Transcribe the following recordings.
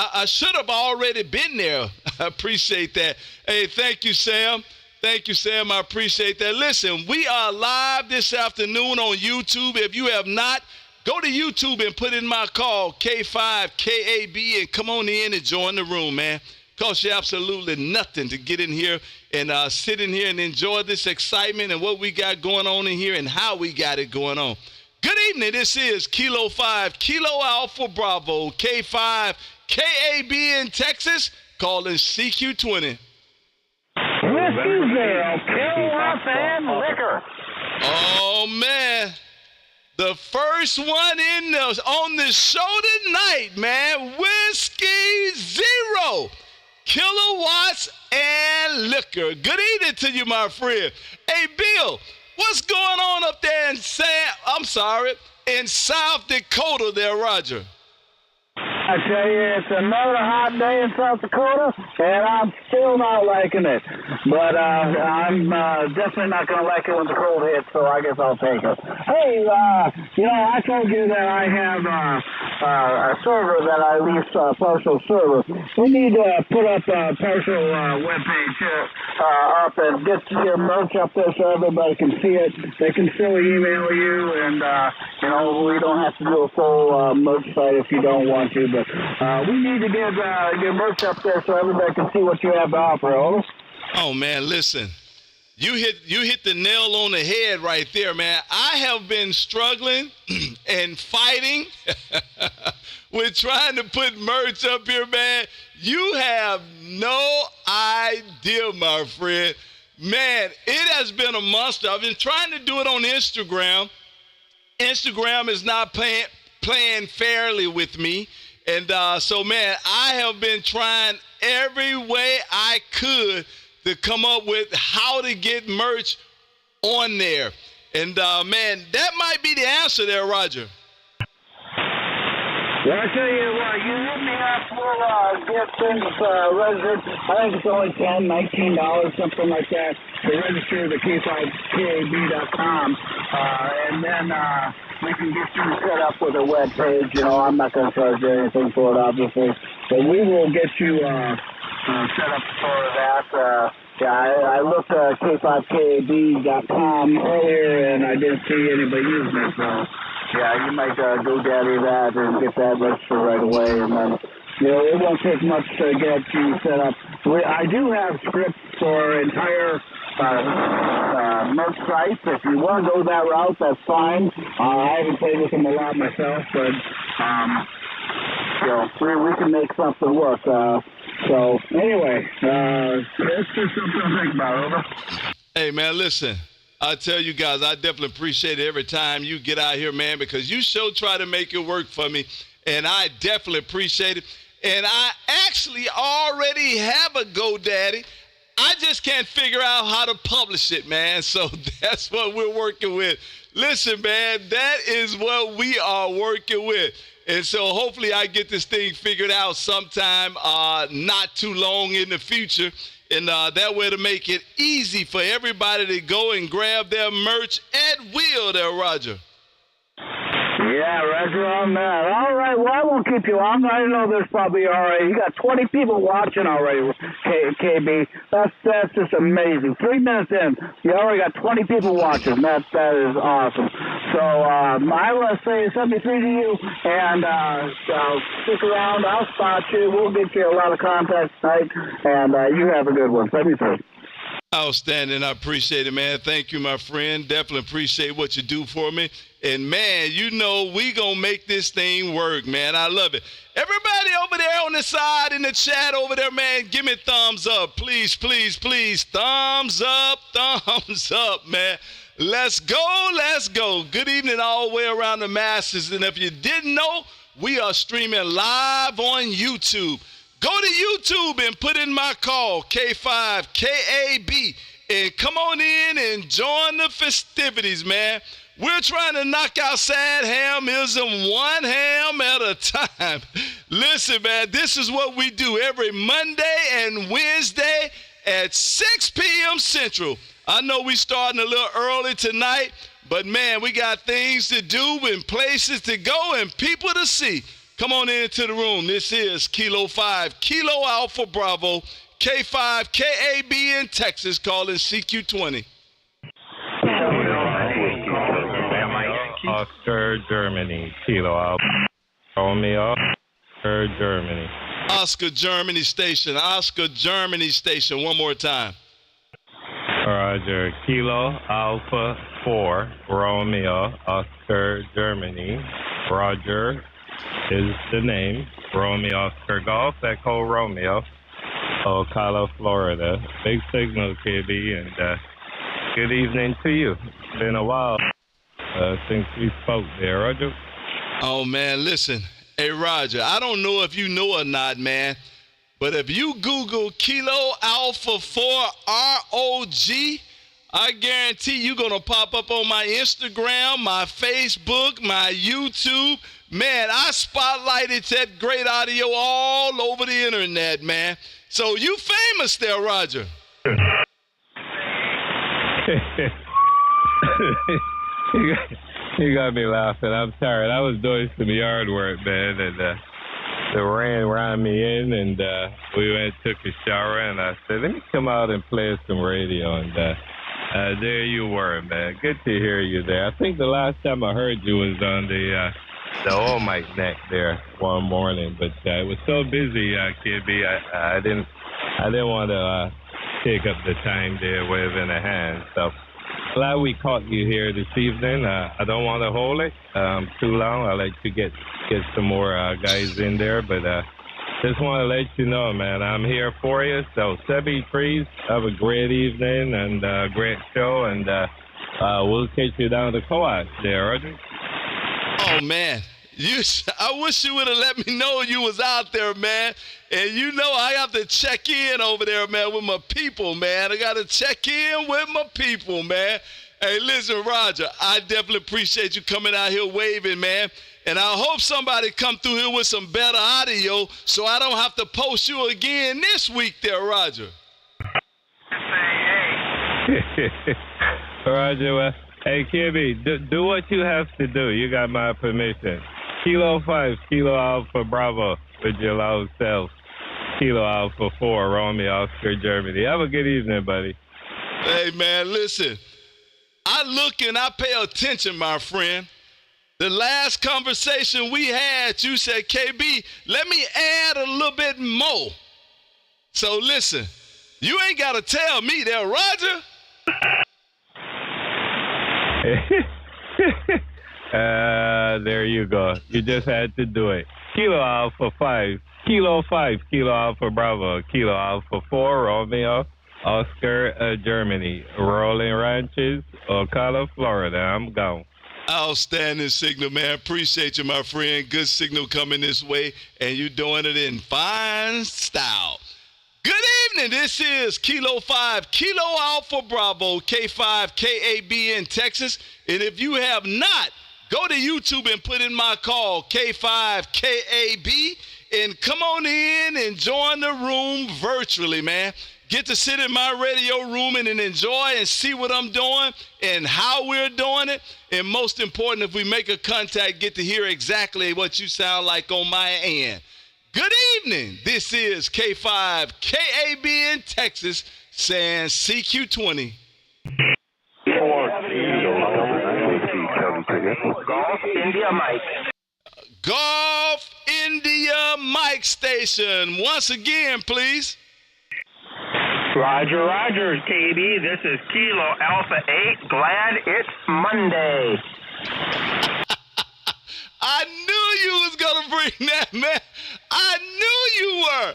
I should have already been there. I appreciate that. Hey, thank you, Sam. Thank you, Sam. I appreciate that. Listen, we are live this afternoon on YouTube. If you have not, go to YouTube and put in my call, K5KAB, and come on in and join the room, man. Costs you absolutely nothing to get in here and sit in here and enjoy this excitement and what we got going on in here and how we got it going on. Good evening. This is Kilo 5, Kilo Alpha Bravo, K5, KAB in Texas, calling CQ20. Whiskey Zero, Kilowatts and liquor. Oh, man. The first one on the show tonight, man. Whiskey Zero, Kilowatts and liquor. Good evening to you, my friend. Hey, Bill, what's going on up there in South Dakota there, Roger? I tell you, it's another hot day in South Dakota, and I'm still not liking it. But I'm definitely not going to like it when the cold hits, so I guess I'll take it. Hey, I told you that I have a server that I lease, partial server. We need to put up a partial webpage up and get your merch up there so everybody can see it. They can still email you, and, we don't have to do a full merch site if you don't want to, but we need to get your merch up there so everybody can see what you have to offer, Otis. Oh, man, listen. You hit the nail on the head right there, man. I have been struggling and fighting with trying to put merch up here, man. You have no idea, my friend. Man, it has been a monster. I've been trying to do it on Instagram. Instagram is not playing fairly with me. And so, man, I have been trying every way I could to come up with how to get merch on there. And, man, that might be the answer there, Roger. Well, I tell you what, you hit me up, we'll get things registered. I think it's only $10, $19, something like that, to register the K5KAB.com. And then we can get you set up with a web page. I'm not going to charge you anything for it, obviously. But we will get you set up for that. I looked at K5KAB.com earlier, and I didn't see anybody using it, so... Yeah, you might GoDaddy that and get that registered right away, and then, it won't take much to get you set up. I do have scripts for entire merch sites. If you want to go that route, that's fine. I haven't played with them a lot myself, but, we can make something work. So, anyway, it's just something to think about, over. Hey, man, listen. I tell you guys, I definitely appreciate it every time you get out here, man, because you sure try to make it work for me, and I definitely appreciate it. And I actually already have a GoDaddy. I just can't figure out how to publish it, man, so that's what we're working with. Listen, man, that is what we are working with. And so hopefully I get this thing figured out sometime not too long in the future. And that way to make it easy for everybody to go and grab their merch at will there, Roger. Yeah, Roger on that. All right, well, I won't keep you long. I know there's probably already, you got 20 people watching already, KB. That's just amazing. 3 minutes in, you already got 20 people watching. That is awesome. So I want to say 73 to you, and stick around. I'll spot you. We'll get you a lot of contacts tonight, and you have a good one. 73. Outstanding. I appreciate it, man. Thank you, my friend. Definitely appreciate what you do for me. And, man, we going to make this thing work, man. I love it. Everybody over there on the side in the chat over there, man, give me thumbs up. Please, please, please. Thumbs up, man. Let's go, let's go. Good evening all the way around the masses. And if you didn't know, we are streaming live on YouTube. Go to YouTube and put in my call, K5KAB, and come on in and join the festivities, man. We're trying to knock out sad hamism one ham at a time. Listen, man, this is what we do every Monday and Wednesday at 6 p.m. Central. I know we're starting a little early tonight, but, man, we got things to do and places to go and people to see. Come on into the room. This is Kilo 5, Kilo Alpha Bravo, K5, KAB in Texas, calling CQ20. Oscar, Germany. Kilo Alpha Romeo, Oscar, Germany. Oscar, Germany station. Oscar, Germany station. One more time. Roger. Kilo Alpha 4, Romeo, Oscar, Germany. Roger is the name. Romeo, Oscar, Golf, Echo, Romeo. Ocala, Florida. Big signal, KB, and good evening to you. It's been a while since we spoke there, Roger. Oh, man, listen. Hey, Roger, I don't know if you know or not, man, but if you Google Kilo Alpha 4 ROG, I guarantee you're going to pop up on my Instagram, my Facebook, my YouTube. Man, I spotlighted that great audio all over the internet, man. So you famous there, Roger. You got me laughing. I'm tired. I was doing some yard work, man, and the rain ran me in, and we went and took a shower, and I said, let me come out and play some radio, and there you were, man. Good to hear you there. I think the last time I heard you was on the old mic neck there one morning, but it was so busy, KB, I didn't want to take up the time there waving a hand, so glad we caught you here this evening. I don't want to hold it too long. I'll let you get some more guys in there, but just want to let you know, man, I'm here for you. So 73s, have a great evening and great show, and we'll catch you down to Kilowatts there, Roger. Oh, man. I wish you would have let me know you was out there, man. And you know I have to check in over there, man, with my people, man. I got to check in with my people, man. Hey, listen, Roger, I definitely appreciate you coming out here waving, man. And I hope somebody come through here with some better audio so I don't have to post you again this week there, Roger. Roger, well, hey, Kibby, do what you have to do. You got my permission. Kilo 5, Kilo Alpha Bravo with your loud self. Kilo Alpha 4, Romeo, Oscar, Germany. Have a good evening, buddy. Hey, man, listen. I look and I pay attention, my friend. The last conversation we had, you said, KB, let me add a little bit more. So listen, you ain't got to tell me there, Roger. There you go. You just had to do it. Kilo Alpha 5, Kilo 5, Kilo Alpha Bravo, Kilo Alpha 4, Romeo, Oscar, Germany, Rolling Ranches, Ocala, Florida. I'm gone. Outstanding signal, man. Appreciate you, my friend. Good signal coming this way, and you doing it in fine style. Good evening. This is Kilo 5, Kilo Alpha Bravo, K5, KAB in Texas. And if you have not, go to YouTube and put in my call, K5, KAB, and come on in and join the room virtually, man. Get to sit in my radio room and enjoy and see what I'm doing and how we're doing it. And most important, if we make a contact, get to hear exactly what you sound like on my end. Good evening. This is K5 KAB in Texas saying CQ20. Golf India Mike. Golf India Mike Station. Once again, please. Roger, Roger, KB. This is Kilo Alpha 8. Glad it's Monday. I knew you was going to bring that, man. I knew you were.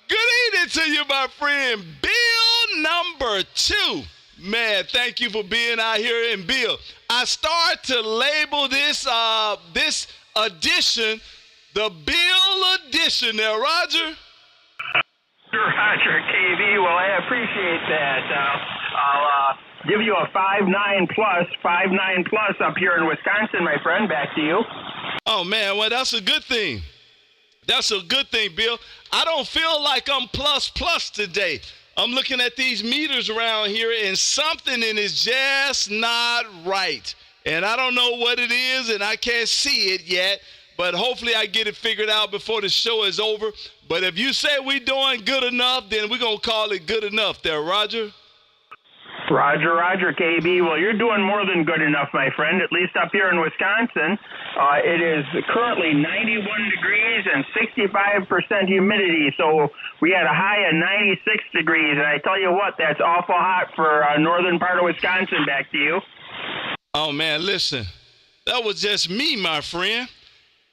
Good evening to you, my friend. Bill number 2. Man, thank you for being out here. And Bill, I start to label this this edition the Bill edition there, Roger. Roger, KB. Well, I appreciate that. I'll give you a 5.9 plus up here in Wisconsin, my friend. Back to you. Oh, man, well, that's a good thing. That's a good thing, Bill. I don't feel like I'm plus today. I'm looking at these meters around here, and something in is just not right. And I don't know what it is, and I can't see it yet. but hopefully I get it figured out before the show is over. But if you say we're doing good enough, then we're going to call it good enough there, Roger. Roger, KB. Well, you're doing more than good enough, my friend, at least up here in Wisconsin. It is currently 91 degrees and 65% humidity, so we had a high of 96 degrees, and I tell you what, that's awful hot for northern part of Wisconsin. Back to you. Oh, man, listen, that was just me, my friend.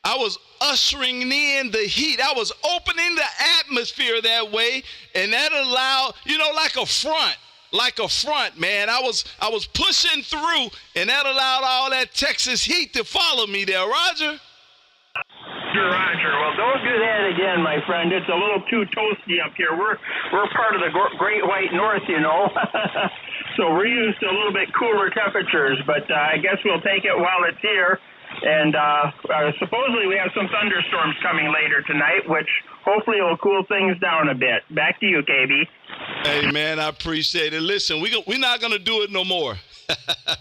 I was ushering in the heat. I was opening the atmosphere that way, and that allowed, like a front, man. I was pushing through, and that allowed all that Texas heat to follow me there, Roger. Roger. Well, don't do that again, my friend. It's a little too toasty up here. We're part of the Great White North, so we're used to a little bit cooler temperatures, but I guess we'll take it while it's here. And supposedly we have some thunderstorms coming later tonight, which hopefully will cool things down a bit. Back to you, KB. Hey, man, I appreciate it. Listen, we're not going to do it no more.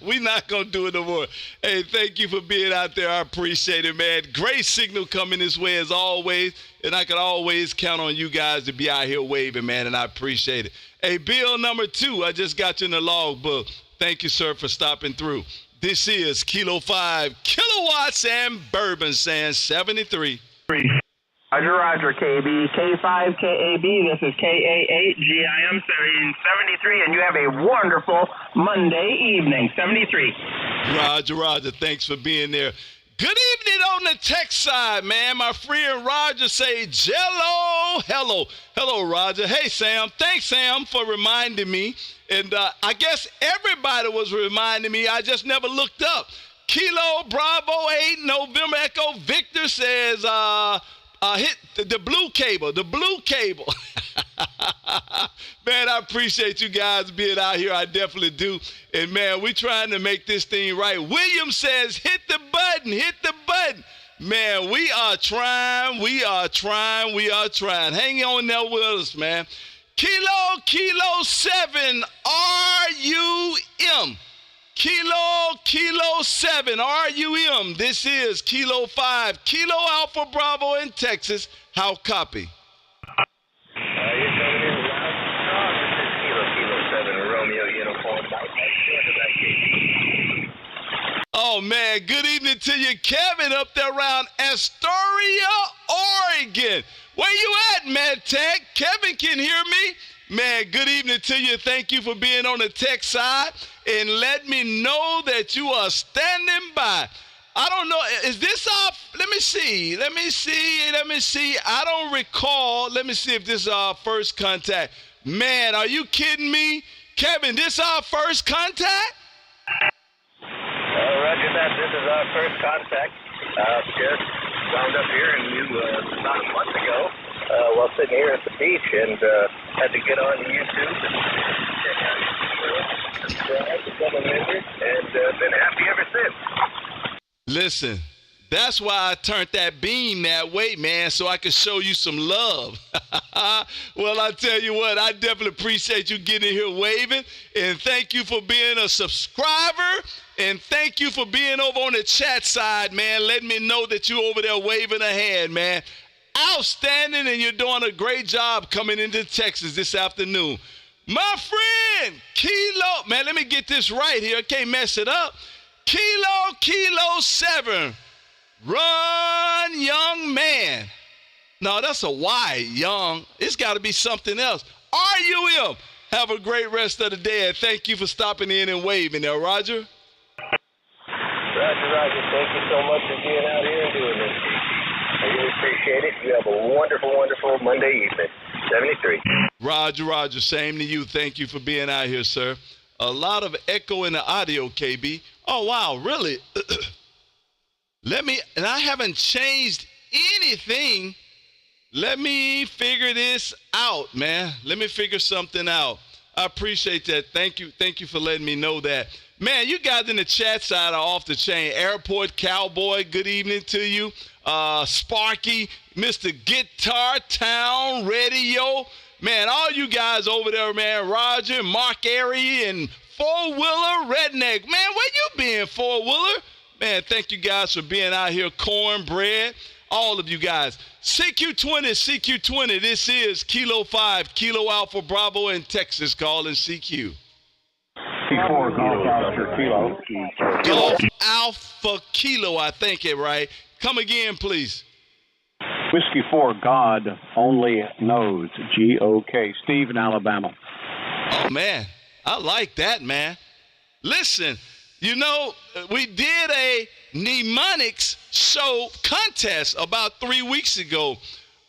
We're not going to do it no more. Hey, thank you for being out there. I appreciate it, man. Great signal coming this way as always, and I can always count on you guys to be out here waving, man, and I appreciate it. Hey, bill number 2, I just got you in the logbook. Thank you, sir, for stopping through. This is Kilo 5, Kilowatts and Bourbon saying 73. Roger, KB. K5, KAB, this is KA8, GIM 73, and you have a wonderful Monday evening, 73. Roger, thanks for being there. Good evening on the tech side, man. My friend Roger say, Jello. Hello, Roger. Hey, Sam. Thanks, Sam, for reminding me. And I guess everybody was reminding me. I just never looked up. Kilo Bravo 8 November Echo Victor says, hit the blue cable. Man, I appreciate you guys being out here. I definitely do. And, man, we're trying to make this thing right. William says, hit the button. Man, we are trying. Hang on there with us, man. Kilo 7 RUM. Kilo 7 RUM. This is Kilo 5 Kilo Alpha Bravo in Texas. How copy? You're coming in loud and strong. This is Kilo 7 Romeo Uniform. Oh, man, good evening to you, Kevin, up there around Astoria, Oregon. Where you at, man, Tech? Kevin can hear me. Man, good evening to you. Thank you for being on the tech side. And let me know that you are standing by. I don't know. Is this our, let me see. I don't recall. Let me see if this is our first contact. Man, are you kidding me? Kevin, this our first contact? Roger that. This is our first contact. Just wound up here and you about a month ago while sitting here at the beach and had to get on YouTube and subscribe, become a member, and been happy ever since. Listen, that's why I turned that beam that way, man, so I could show you some love. Well, I tell you what, I definitely appreciate you getting here waving, and thank you for being a subscriber, and thank you for being over on the chat side, man, letting me know that you over there waving a hand, man. Outstanding, and you're doing a great job coming into Texas this afternoon. My friend, Kilo, man, let me get this right here. I can't mess it up. Kilo 7. Run, young man. No, that's a Y, young. It's got to be something else. RUM. Have a great rest of the day, and thank you for stopping in and waving there, Roger. Roger. Thank you so much for being out here and doing this. I really appreciate it. You have a wonderful, wonderful Monday evening. 73. Roger. Same to you. Thank you for being out here, sir. A lot of echo in the audio, KB. Oh, wow, really? And I haven't changed anything. Let me figure this out, man. Let me figure something out. I appreciate that. Thank you for letting me know that. Man, you guys in the chat side are off the chain. Airport Cowboy, good evening to you. Sparky, Mr. Guitar Town Radio. Man, all you guys over there, man. Roger, Mark Airy, and Four-Wheeler Redneck. Man, where you been, Four-Wheeler? Man, thank you guys for being out here. Cornbread, all of you guys. CQ20, this is Kilo 5, Kilo Alpha Bravo in Texas, calling CQ. C4 Golf Oscar Kilo. Golf Alpha Kilo, I think it right. Come again, please. Whiskey 4 God Only Knows, GOK. Steve in Alabama. Oh, man, I like that, man. Listen, you know, we did a mnemonics show contest about 3 weeks ago,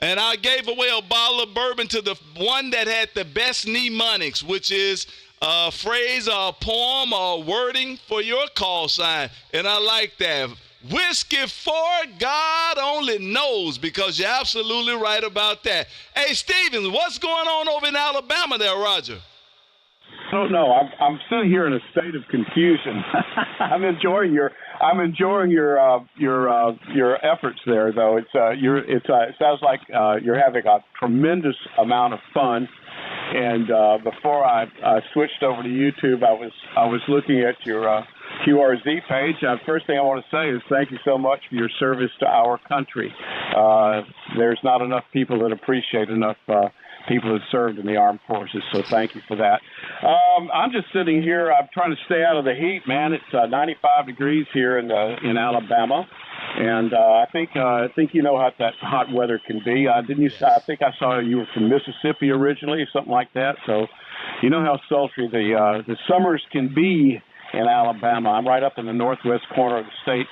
and I gave away a bottle of bourbon to the one that had the best mnemonics, which is a phrase or a poem or wording for your call sign, and I like that. Whiskey 4, God only knows, because you're absolutely right about that. Hey, Steven, what's going on over in Alabama there, Roger? I don't know. I'm sitting here in a state of confusion. I'm enjoying your efforts there, though. It sounds like you're having a tremendous amount of fun. And before I switched over to YouTube, I was looking at your QRZ page. First thing I want to say is thank you so much for your service to our country. There's not enough people that appreciate enough people who served in the armed forces, so thank you for that. I'm just sitting here. I'm trying to stay out of the heat, man. It's 95 degrees here in Alabama, and I think you know how that hot weather can be. Didn't you? I think I saw you were from Mississippi originally, something like that. So you know how sultry the summers can be in Alabama. I'm right up in the northwest corner of the state,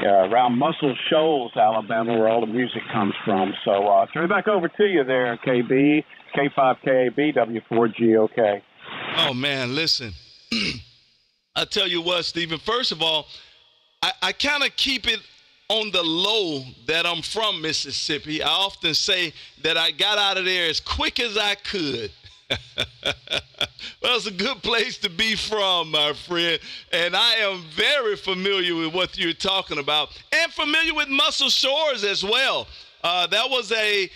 around Muscle Shoals, Alabama, where all the music comes from. So turn it back over to you there, KB, K5KAB, W4GOK. Oh, man, listen. I tell you what, Stephen, first of all, I kind of keep it on the low that I'm from Mississippi. I often say that I got out of there as quick as I could. Well, it's a good place to be from, my friend, and I am very familiar with what you're talking about, and familiar with Muscle Shores as well. That was a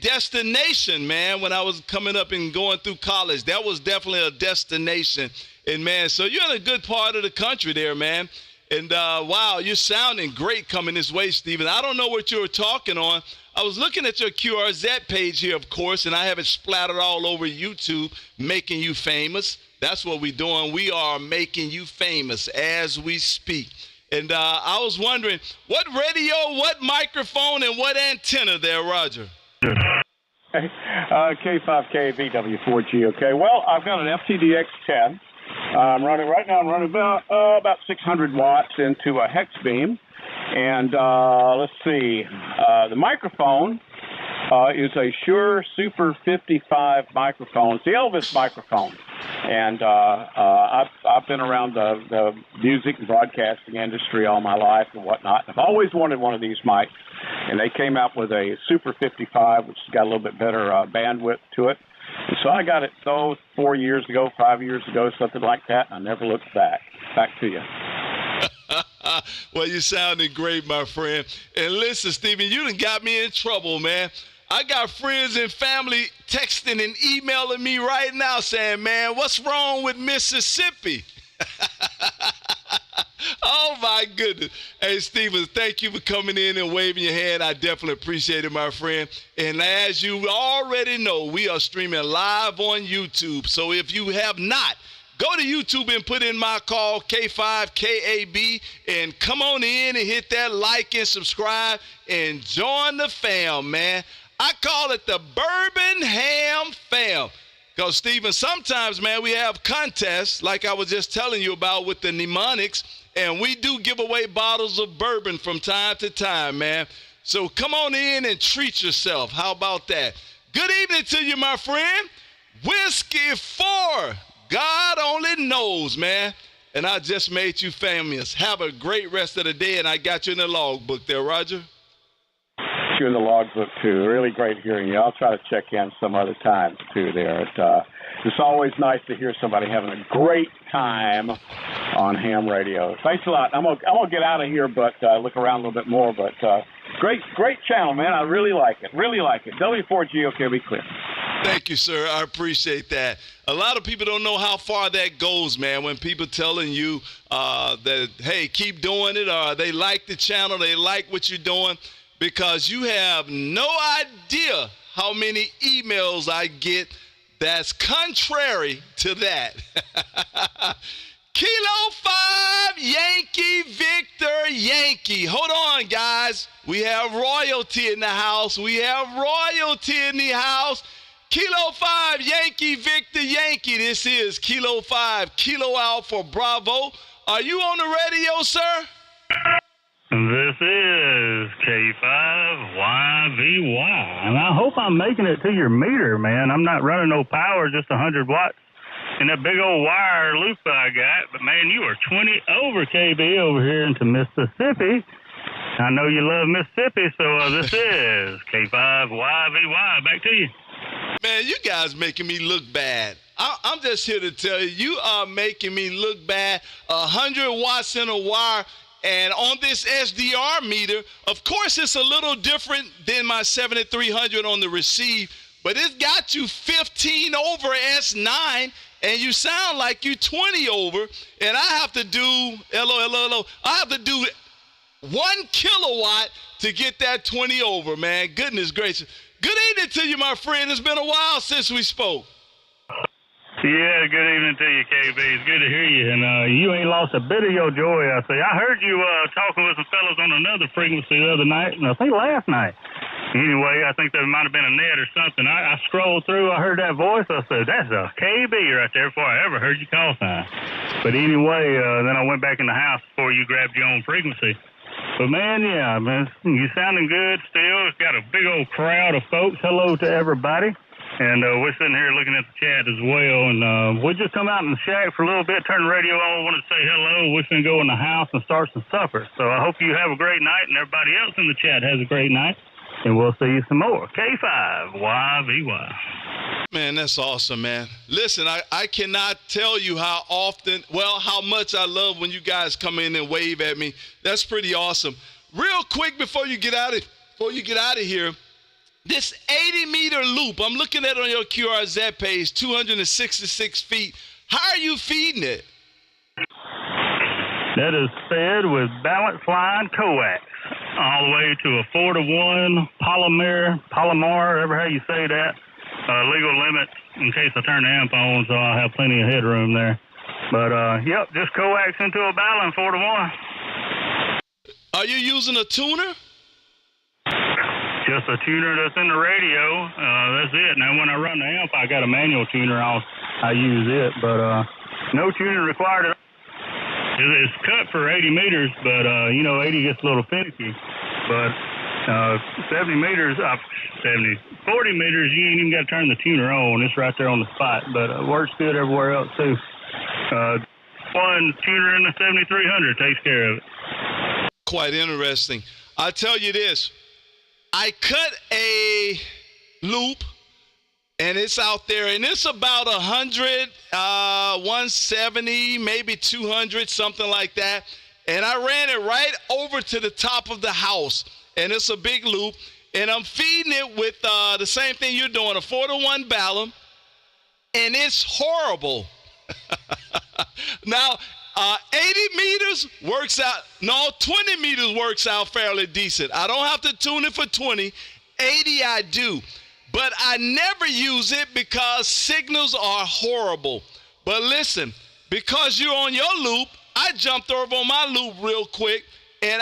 destination, man, when I was coming up and going through college. That was definitely a destination, and man, so you're in a good part of the country there, man. And wow, you're sounding great coming this way, Stephen. I don't know what you were talking on. I was looking at your QRZ page here, of course, and I have it splattered all over YouTube, making you famous. That's what we're doing. We are making you famous as we speak. And I was wondering, what radio, what microphone, and what antenna there, Roger? K5KVW4GOK. Well, I've got an FTDX10. I'm running about 600 watts into a hex beam. And let's see, the microphone is a Shure Super 55 microphone. It's the Elvis microphone. And I've been around the music and broadcasting industry all my life and whatnot. I've always wanted one of these mics. And they came out with a Super 55, which has got a little bit better bandwidth to it. And so I got it 4 years ago, 5 years ago, something like that. And I never looked back. Back to you. Well, you sounded great, my friend. And listen, Stephen, you done got me in trouble, man. I got friends and family texting and emailing me right now saying, man, what's wrong with Mississippi? Oh, my goodness. Hey, Stephen, thank you for coming in and waving your hand. I definitely appreciate it, my friend. And as you already know, we are streaming live on YouTube. So if you have not, go to YouTube and put in my call, K5KAB, and come on in and hit that like and subscribe and join the fam, man. I call it the Bourbon Ham Fam. Because, Stephen, sometimes, man, we have contests like I was just telling you about with the mnemonics, and we do give away bottles of bourbon from time to time, man. So come on in and treat yourself. How about that? Good evening to you, my friend. Whiskey 4. God only knows, man. And I just made you famous. Have a great rest of the day, and I got you in the logbook there, Roger. You in the logbook, too. Really great hearing you. I'll try to check in some other time, too, there. It's always nice to hear somebody having a great time on ham radio. Thanks a lot. I'm gonna get out of here, but look around a little bit more. But great channel, man. I really like it. Really like it. W4GOK, be clear. Thank you, sir. I appreciate that. A lot of people don't know how far that goes, man, when people telling you that, hey, keep doing it, or they like the channel, they like what you're doing, because you have no idea how many emails I get that's contrary to that. Kilo 5, Yankee Victor, Yankee. Hold on, guys. We have royalty in the house. We have royalty in the house. Kilo 5, Yankee Victor, Yankee. This is Kilo 5, Kilo Alpha Bravo. Are you on the radio, sir? This is K5YVY, and I hope I'm making it to your meter, man. I'm not running no power, just 100 watts in that big old wire loop I got. But, man, you are 20 over, KB, over here into Mississippi. I know you love Mississippi, so this is K5YVY. Back to you. Man, you guys making me look bad. I'm just here to tell you, you are making me look bad. 100 watts in a wire. And on this SDR meter, of course, it's a little different than my 7300 on the receive, but it's got you 15 over S9, and you sound like you 20 over, and I have to do, I have to do 1 kilowatt to get that 20 over, man. Goodness gracious. Good evening to you, my friend. It's been a while since we spoke. Yeah, good evening to you, KB. It's good to hear you. And you ain't lost a bit of your joy, I say. I heard you talking with some fellas on another frequency the other night, and I think last night. Anyway, I think there might have been a net or something. I scrolled through, I heard that voice. I said, that's a KB right there before I ever heard your call sign. But anyway, then I went back in the house before you grabbed your own frequency. But, man, yeah, man, you sounding good still. It's got a big old crowd of folks. Hello to everybody. And we're sitting here looking at the chat as well. And we just come out in the shack for a little bit, turn the radio on, wanted to say hello. We're going to go in the house and start some supper. So I hope you have a great night, and everybody else in the chat has a great night. And we'll see you some more. K5YVY. Man, that's awesome, man. Listen, I cannot tell you how much I love when you guys come in and wave at me. That's pretty awesome. Real quick before you get out of here, this 80-meter loop, I'm looking at it on your QRZ page, 266 feet. How are you feeding it? That is fed with balance line coax all the way to a 4-to-1 polymer, however how you say that, legal limit in case I turn the amp on, so I'll have plenty of headroom there. But, yep, just coax into a balance 4-to-1. Are you using a tuner? Just a tuner that's in the radio. That's it. Now, when I run the amp, I got a manual tuner. I use it, but no tuner required at all. It's cut for 80 meters, but, 80 gets a little finicky. But 40 meters, you ain't even got to turn the tuner on. It's right there on the spot, but it works good everywhere else, too. One tuner in the 7300 takes care of it. Quite interesting. I'll tell you this. I cut a loop, and it's out there, and it's about 100, 170, maybe 200, something like that. And I ran it right over to the top of the house, and it's a big loop. And I'm feeding it with the same thing you're doing, a 4-to-1 Ballum, and it's horrible. Now, 80 meters works out. No, 20 meters works out fairly decent. I don't have to tune it for 20. 80 I do. But I never use it because signals are horrible. But listen, because you're on your loop, I jumped over on my loop real quick, and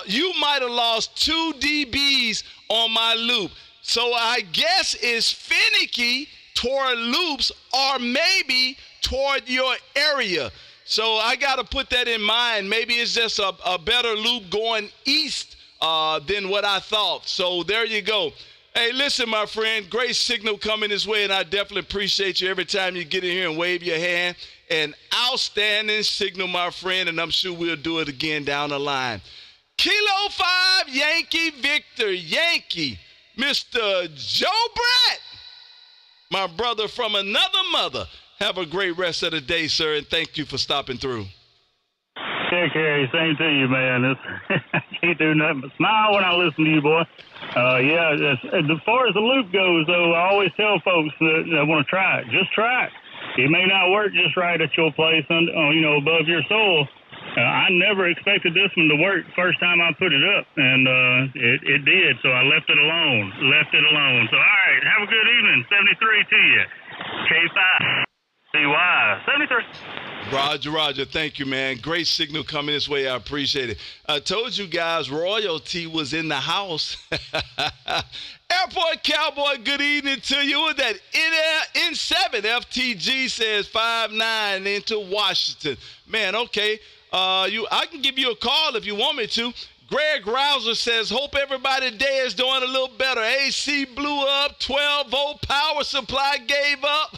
you might have lost 2 dBs on my loop. So I guess it's finicky toward loops or maybe toward your area. So I got to put that in mind. Maybe it's just a better loop going east than what I thought. So there you go. Hey, listen, my friend, great signal coming this way, and I definitely appreciate you every time you get in here and wave your hand. An outstanding signal, my friend, and I'm sure we'll do it again down the line. Kilo 5, Yankee Victor, Yankee, Mr. Joe Brett, my brother from another mother. Have a great rest of the day, sir, and thank you for stopping through. Take care. Same to you, man. can't do nothing but smile when I listen to you, boy. Yeah, as far as the loop goes, though, I always tell folks that want to try it, just try it. It may not work just right at your place, above your soil. I never expected this one to work first time I put it up, and it did, so I left it alone. So, all right, have a good evening. 73 to you. K5. CY. 73. Roger. Thank you, man. Great signal coming this way. I appreciate it. I told you guys royalty was in the house. Airport Cowboy, good evening to you. With that N7 FTG says 5-9 into Washington. Man, okay. I can give you a call if you want me to. Greg Rouser says, hope everybody today is doing a little better. AC blew up, 12-volt power supply gave up.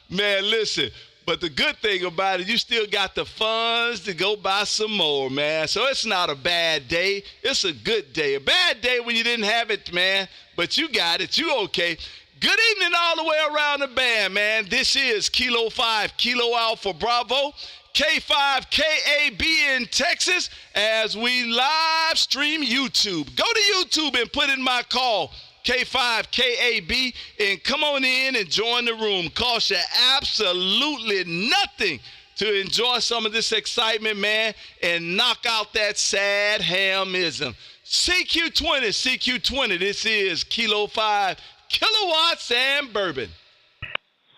Man, listen, but the good thing about it, you still got the funds to go buy some more, man. So it's not a bad day. It's a good day. A bad day when you didn't have it, man, but you got it. You okay. Good evening all the way around the band, man. This is Kilo 5, Kilo Alpha Bravo, K5 KAB in Texas as we live stream YouTube. Go to YouTube and put in my call, K5 KAB, and come on in and join the room. Cost you absolutely nothing to enjoy some of this excitement, man, and knock out that sad hamism. CQ20, this is Kilo 5, Kilowatts and Bourbon.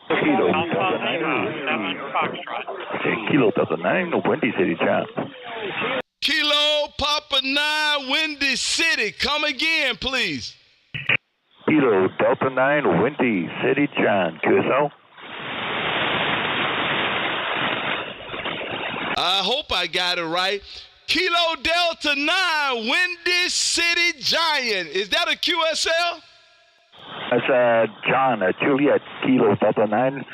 Kilo Delta 9, Windy City, John. Kilo Papa 9, Windy City. Come again, please. Kilo Delta 9, Windy City, John. QSO. I hope I got it right. Kilo Delta 9, Windy City Giant. Is that a QSL? That's John, Juliet, Kilo Delta 9,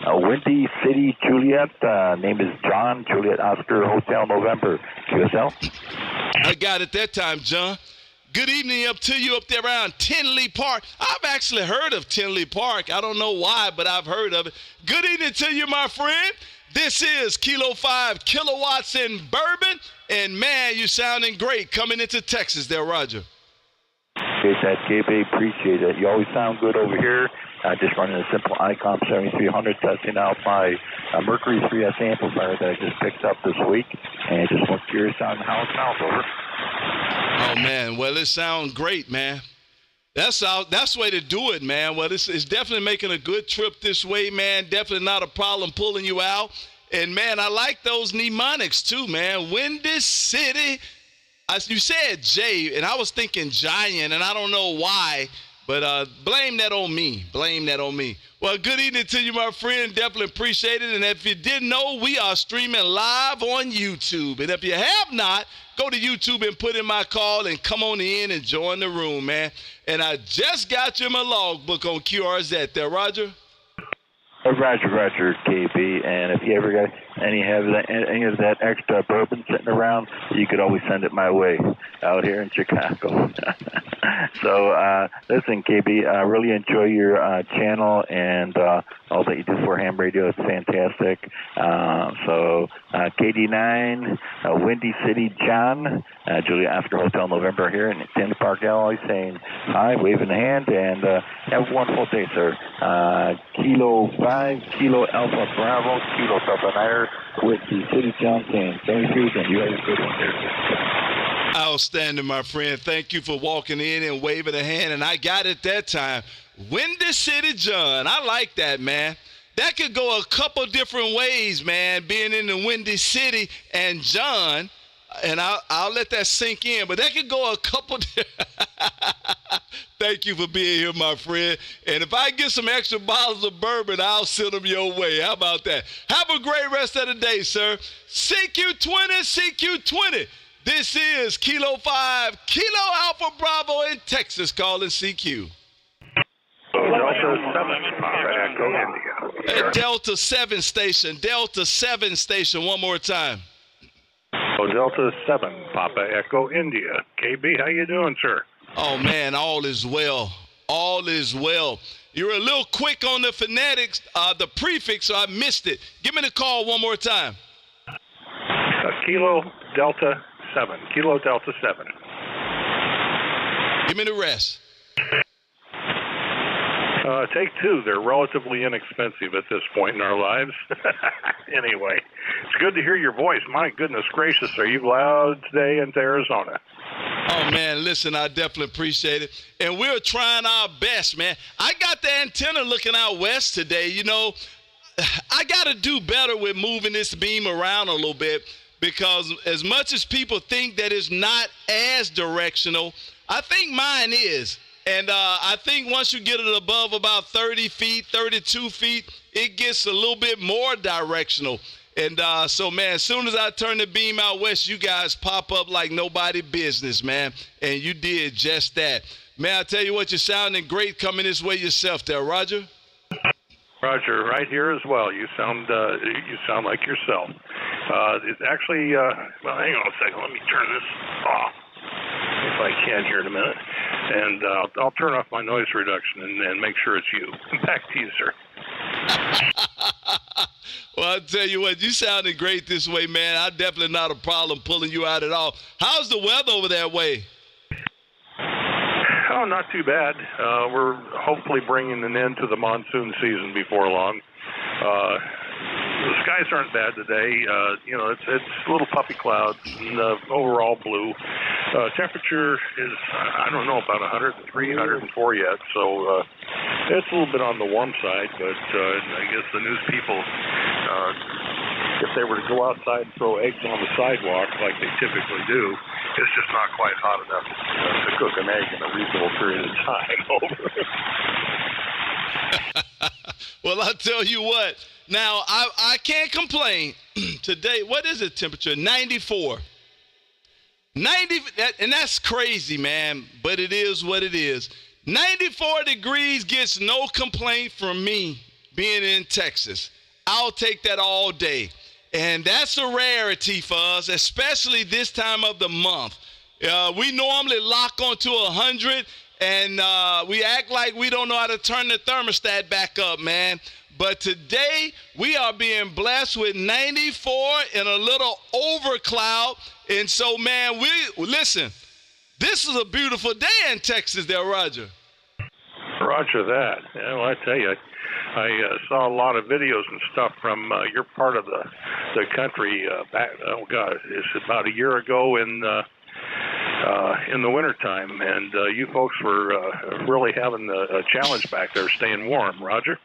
Windy City, Juliet. Name is John, Juliet, Oscar, Hotel, November. QSL. I got it that time, John. Good evening up to you up there around Tinley Park. I've actually heard of Tinley Park. I don't know why, but I've heard of it. Good evening to you, my friend. This is Kilo 5, Kilowatts in Bourbon. And, man, you sounding great coming into Texas there, Roger. Appreciate that, KB. Appreciate it. You always sound good over here. Just running a simple ICOM 7300, testing out my Mercury 3S amplifier that I just picked up this week. And just was curious on how it sounds, over. Oh, man. Well, it sounds great, man. That's the way to do it, man. Well, it's definitely making a good trip this way, man. Definitely not a problem pulling you out. And, man, I like those mnemonics, too, man. Windy City. You said J, and I was thinking Giant, and I don't know why, but blame that on me. Well, good evening to you, my friend. Definitely appreciate it. And if you didn't know, we are streaming live on YouTube. And if you have not, go to YouTube and put in my call and come on in and join the room, man. And I just got you my logbook on QRZ there, Roger. Roger, KB. And if you ever got any of that extra bourbon sitting around, you could always send it my way out here in Chicago. So, listen, KB, I really enjoy your channel and all that you do for ham radio. It's fantastic. So, KD9, Windy City, John, Julia Oscar Hotel, November here in Tinley Park, Illinois, saying hi, waving the hand, and have a wonderful day, sir. Kilo 5, Kilo Alpha Bravo, Kilo Delta 9, Windy City, John, saying thank you, and you have a good one there. Outstanding, my friend. Thank you for walking in and waving a hand, and I got it that time. Windy City John. I like that, man. That could go a couple different ways, man, being in the Windy City and John, and I'll let that sink in, but that could go a couple Thank you for being here, my friend. And if I get some extra bottles of bourbon, I'll send them your way. How about that? Have a great rest of the day, sir. CQ20. This is Kilo 5, Kilo Alpha Bravo in Texas, calling CQ. Delta 7, Papa Echo, India. Delta 7 station, one more time. Delta 7, Papa Echo, India. KB, how you doing, sir? Oh, man, all is well. You're a little quick on the phonetics, the prefix, so I missed it. Give me the call one more time. Kilo Delta 7, Kilo Delta 7. Give me the rest. Take 2. They're relatively inexpensive at this point in our lives. Anyway, it's good to hear your voice. My goodness gracious, are you loud today in Arizona? Oh, man, listen, I definitely appreciate it. And we're trying our best, man. I got the antenna looking out west today. You know, I got to do better with moving this beam around a little bit, because as much as people think that it's not as directional, I think mine is. And I think once you get it above about 30 feet, 32 feet, it gets a little bit more directional. And so, man, as soon as I turn the beam out west, you guys pop up like nobody business, man. And you did just that. Man, I tell you what, you're sounding great coming this way yourself there, Roger. Roger, right here as well. You sound like yourself. It's actually, well, hang on a second. Let me turn this off, if I can, here in a minute. And I'll turn off my noise reduction and make sure it's you. Back to you, sir. Well, I'll tell you what, you sounded great this way, man. I'm definitely not a problem pulling you out at all. How's the weather over that way? Oh, not too bad. We're hopefully bringing an end to the monsoon season before long. The skies aren't bad today. You know, it's little puffy clouds and overall blue. Temperature is, I don't know, about 103, 104 yet. So it's a little bit on the warm side, but I guess the news people, if they were to go outside and throw eggs on the sidewalk like they typically do, it's just not quite hot enough to cook an egg in a reasonable period of time. Well, I'll tell you what. Now, I can't complain. Today, what is the temperature? 94. 90, and that's crazy, man, but it is what it is. 94 degrees gets no complaint from me being in Texas. I'll take that all day. And that's a rarity for us, especially this time of the month. We normally lock onto 100, and we act like we don't know how to turn the thermostat back up, man. But today, we are being blessed with 94 and a little overcloud. And so, man, listen, this is a beautiful day in Texas there, Roger. Roger that. Yeah, well, I tell you, I saw a lot of videos and stuff from your part of the country back, oh, God, it's about a year ago in the wintertime. And you folks were really having a challenge back there staying warm, Roger.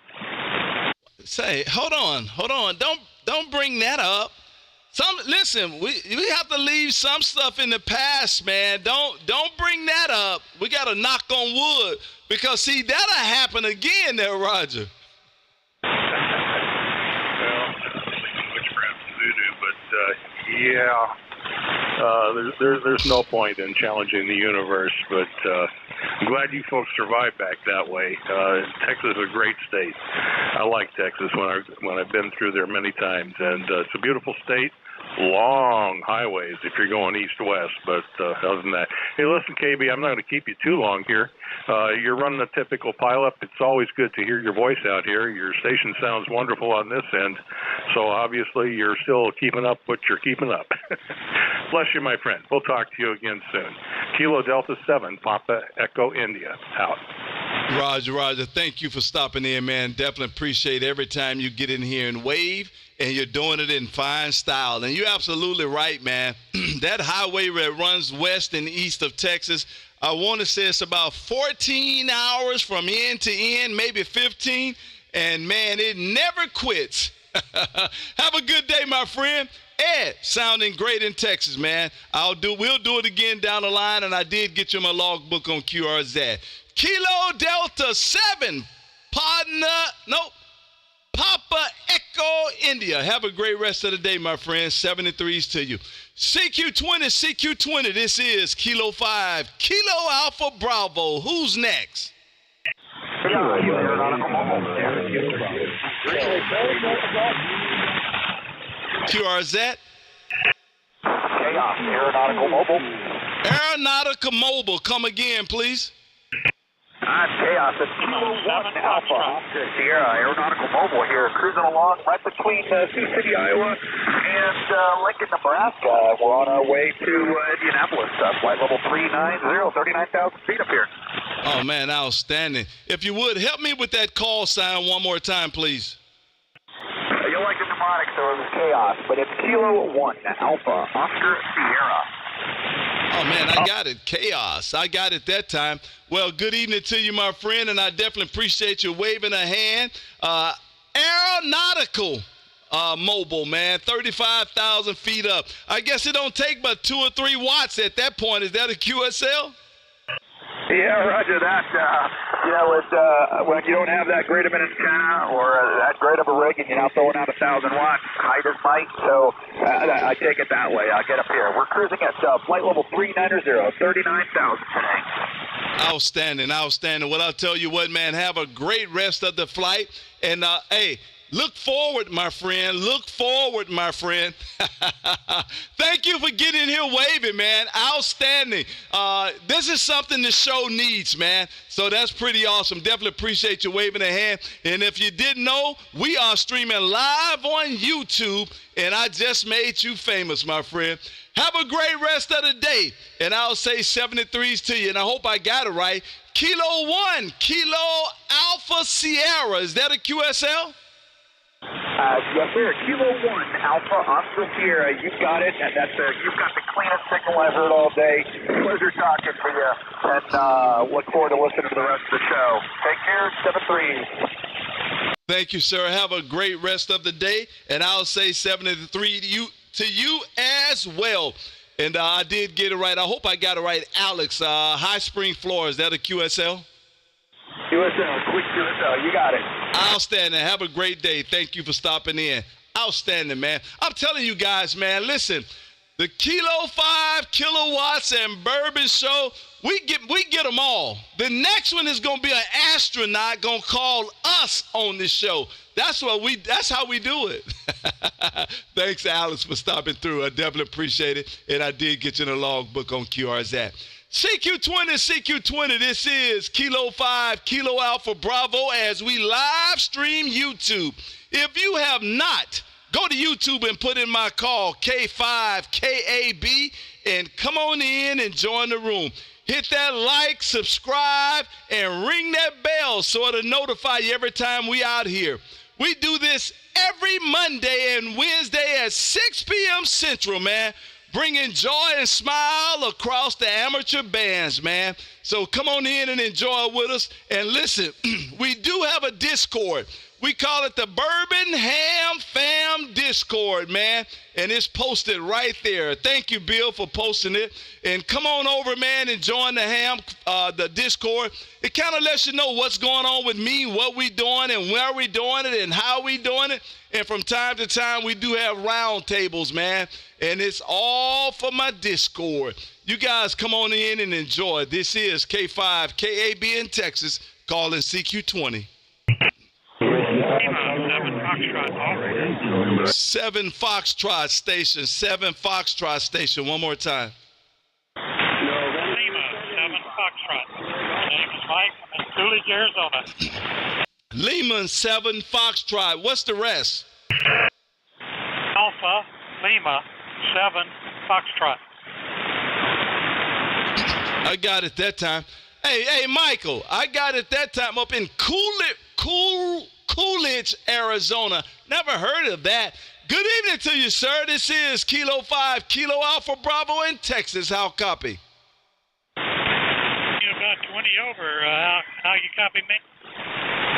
Say, hold on. Don't bring that up. Listen, we have to leave some stuff in the past, man. Don't bring that up. We got to knock on wood, because see, that'll happen again there, Roger. Well, witchcraft and voodoo, but yeah, there's no point in challenging the universe. But I'm glad you folks survived back that way. Texas is a great state. I like Texas when I've been through there many times, and it's a beautiful state. Long highways if you're going east-west, but other than that, hey, listen, KB, I'm not going to keep you too long here. You're running a typical pileup. It's always good to hear your voice out here. Your station sounds wonderful on this end, so obviously you're still keeping up what you're keeping up. Bless you, my friend. We'll talk to you again soon. Kilo Delta 7, Papa Echo India, out. Roger, thank you for stopping in, man. Definitely appreciate every time you get in here and wave, and you're doing it in fine style. And you're absolutely right, man. That highway that runs west and east of Texas, I want to say it's about 14 hours from end to end, maybe 15. And, man, it never quits. Have a good day, my friend. Ed, sounding great in Texas, man. We'll do it again down the line, and I did get you my logbook on QRZ. Kilo Delta 7, Papa Echo India. Have a great rest of the day, my friend. 73s to you. CQ20, this is Kilo 5, Kilo Alpha Bravo. Who's next? QRZ? Chaos, Aeronautical Mobile. Aeronautical Mobile, come again, please. Chaos, it's Kilo 7 Alpha. Sierra, Aeronautical Mobile here, cruising along right between Sioux City, Iowa, and Lincoln, Nebraska. We're on our way to Indianapolis. Flight level 390, 39,000 feet up here. Oh, man, outstanding. If you would, help me with that call sign one more time, please. You'll like the mnemonic, so it was chaos, but it's Kilo 1, Alpha, Oscar, Sierra. Oh, man, I got it. Chaos. I got it that time. Well, good evening to you, my friend, and I definitely appreciate you waving a hand. Aeronautical mobile, man, 35,000 feet up. I guess it don't take but 2 or 3 watts at that point. Is that a QSL? Yeah, roger that. When you don't have that great of an antenna or that great of a rig and you're not throwing out 1,000 watts, height is might, so I take it that way. I'll get up here. We're cruising at flight level 390, 39,000 today. Outstanding, outstanding. Well, I'll tell you what, man, have a great rest of the flight. And, hey, look forward, my friend. Look forward, my friend. Thank you for getting here waving, man. Outstanding. This is something the show needs, man. So that's pretty awesome. Definitely appreciate you waving a hand. And if you didn't know, we are streaming live on YouTube, and I just made you famous, my friend. Have a great rest of the day. And I'll say 73s to you, and I hope I got it right. Kilo 1, Kilo Alpha Sierra. Is that a QSL? Yes, sir. Kilo 1, Alpha, Oscar, Sierra. You got it. And that's you've got the cleanest signal I've heard all day. Pleasure talking to you. And look forward to listening to the rest of the show. Take care. 73. Thank you, sir. Have a great rest of the day. And I'll say 73 to you as well. And I did get it right. I hope I got it right. Alex, High Spring, Florida. Is that a QSL? QSL, quick QSL. You got it. Outstanding. Have a great day. Thank you for stopping in. Outstanding, man. I'm telling you guys, man, listen, the Kilo 5, Kilowatts, and Bourbon show, we get them all. The next one is going to be an astronaut going to call us on this show. That's how we do it. Thanks, Alex, for stopping through. I definitely appreciate it. And I did get you in the logbook on QRZ. CQ20, this is Kilo 5, Kilo Alpha Bravo as we live stream YouTube. If you have not, go to YouTube and put in my call, K5KAB, and come on in and join the room. Hit that like, subscribe, and ring that bell so it'll notify you every time we out here. We do this every Monday and Wednesday at 6 p.m. Central, man. Bringing joy and smile across the amateur bands, man. So come on in and enjoy with us. And listen, we do have a Discord. We call it the Bourbon Ham Fam Discord, man. And it's posted right there. Thank you, Bill, for posting it. And come on over, man, and join the Discord. It kind of lets you know what's going on with me, what we doing, and where we doing it, and how we doing it. And from time to time, we do have round tables, man. And it's all for my Discord. You guys come on in and enjoy. This is K5 KAB in Texas, calling CQ20. 7 Foxtrot Station. 7 Foxtrot Station. One more time. Lima, 7 Foxtrot. My name is Mike. I'm in Coolidge, Arizona. Lima, 7 Foxtrot. What's the rest? Alpha, Lima, 7 Foxtrot. I got it that time. Hey, Michael, I got it that time up in Coolidge, Arizona. Never heard of that. Good evening to you, sir. This is Kilo 5, Kilo Alpha Bravo in Texas. How copy? You're about 20 over. How you copy me?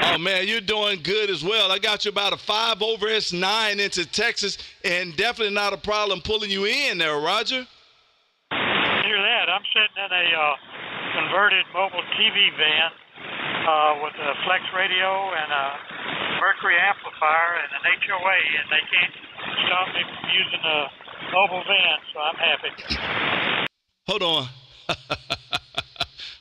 Oh, man, you're doing good as well. I got you about a 5 over S9 into Texas, and definitely not a problem pulling you in there, Roger. Hear that. I'm sitting in a converted mobile TV van with a flex radio and a Mercury amplifier and an HOA, and they can't stop me from using a mobile van, so I'm happy. Hold on.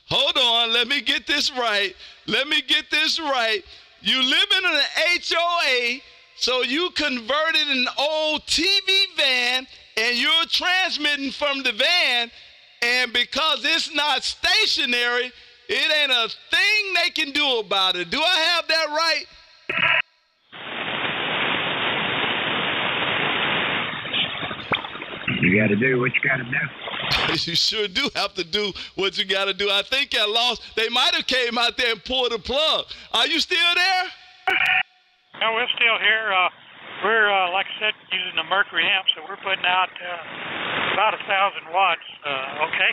Hold on. Let me get this right. You live in an HOA, so you converted an old TV van, and you're transmitting from the van, and because it's not stationary, it ain't a thing they can do about it. Do I have that right? You got to do what you got to do. You sure do have to do what you got to do. I think I lost. They might have came out there and pulled the plug. Are you still there? No, we're still here. We're, like I said, using the mercury amp, so we're putting out about 1,000 watts. Okay.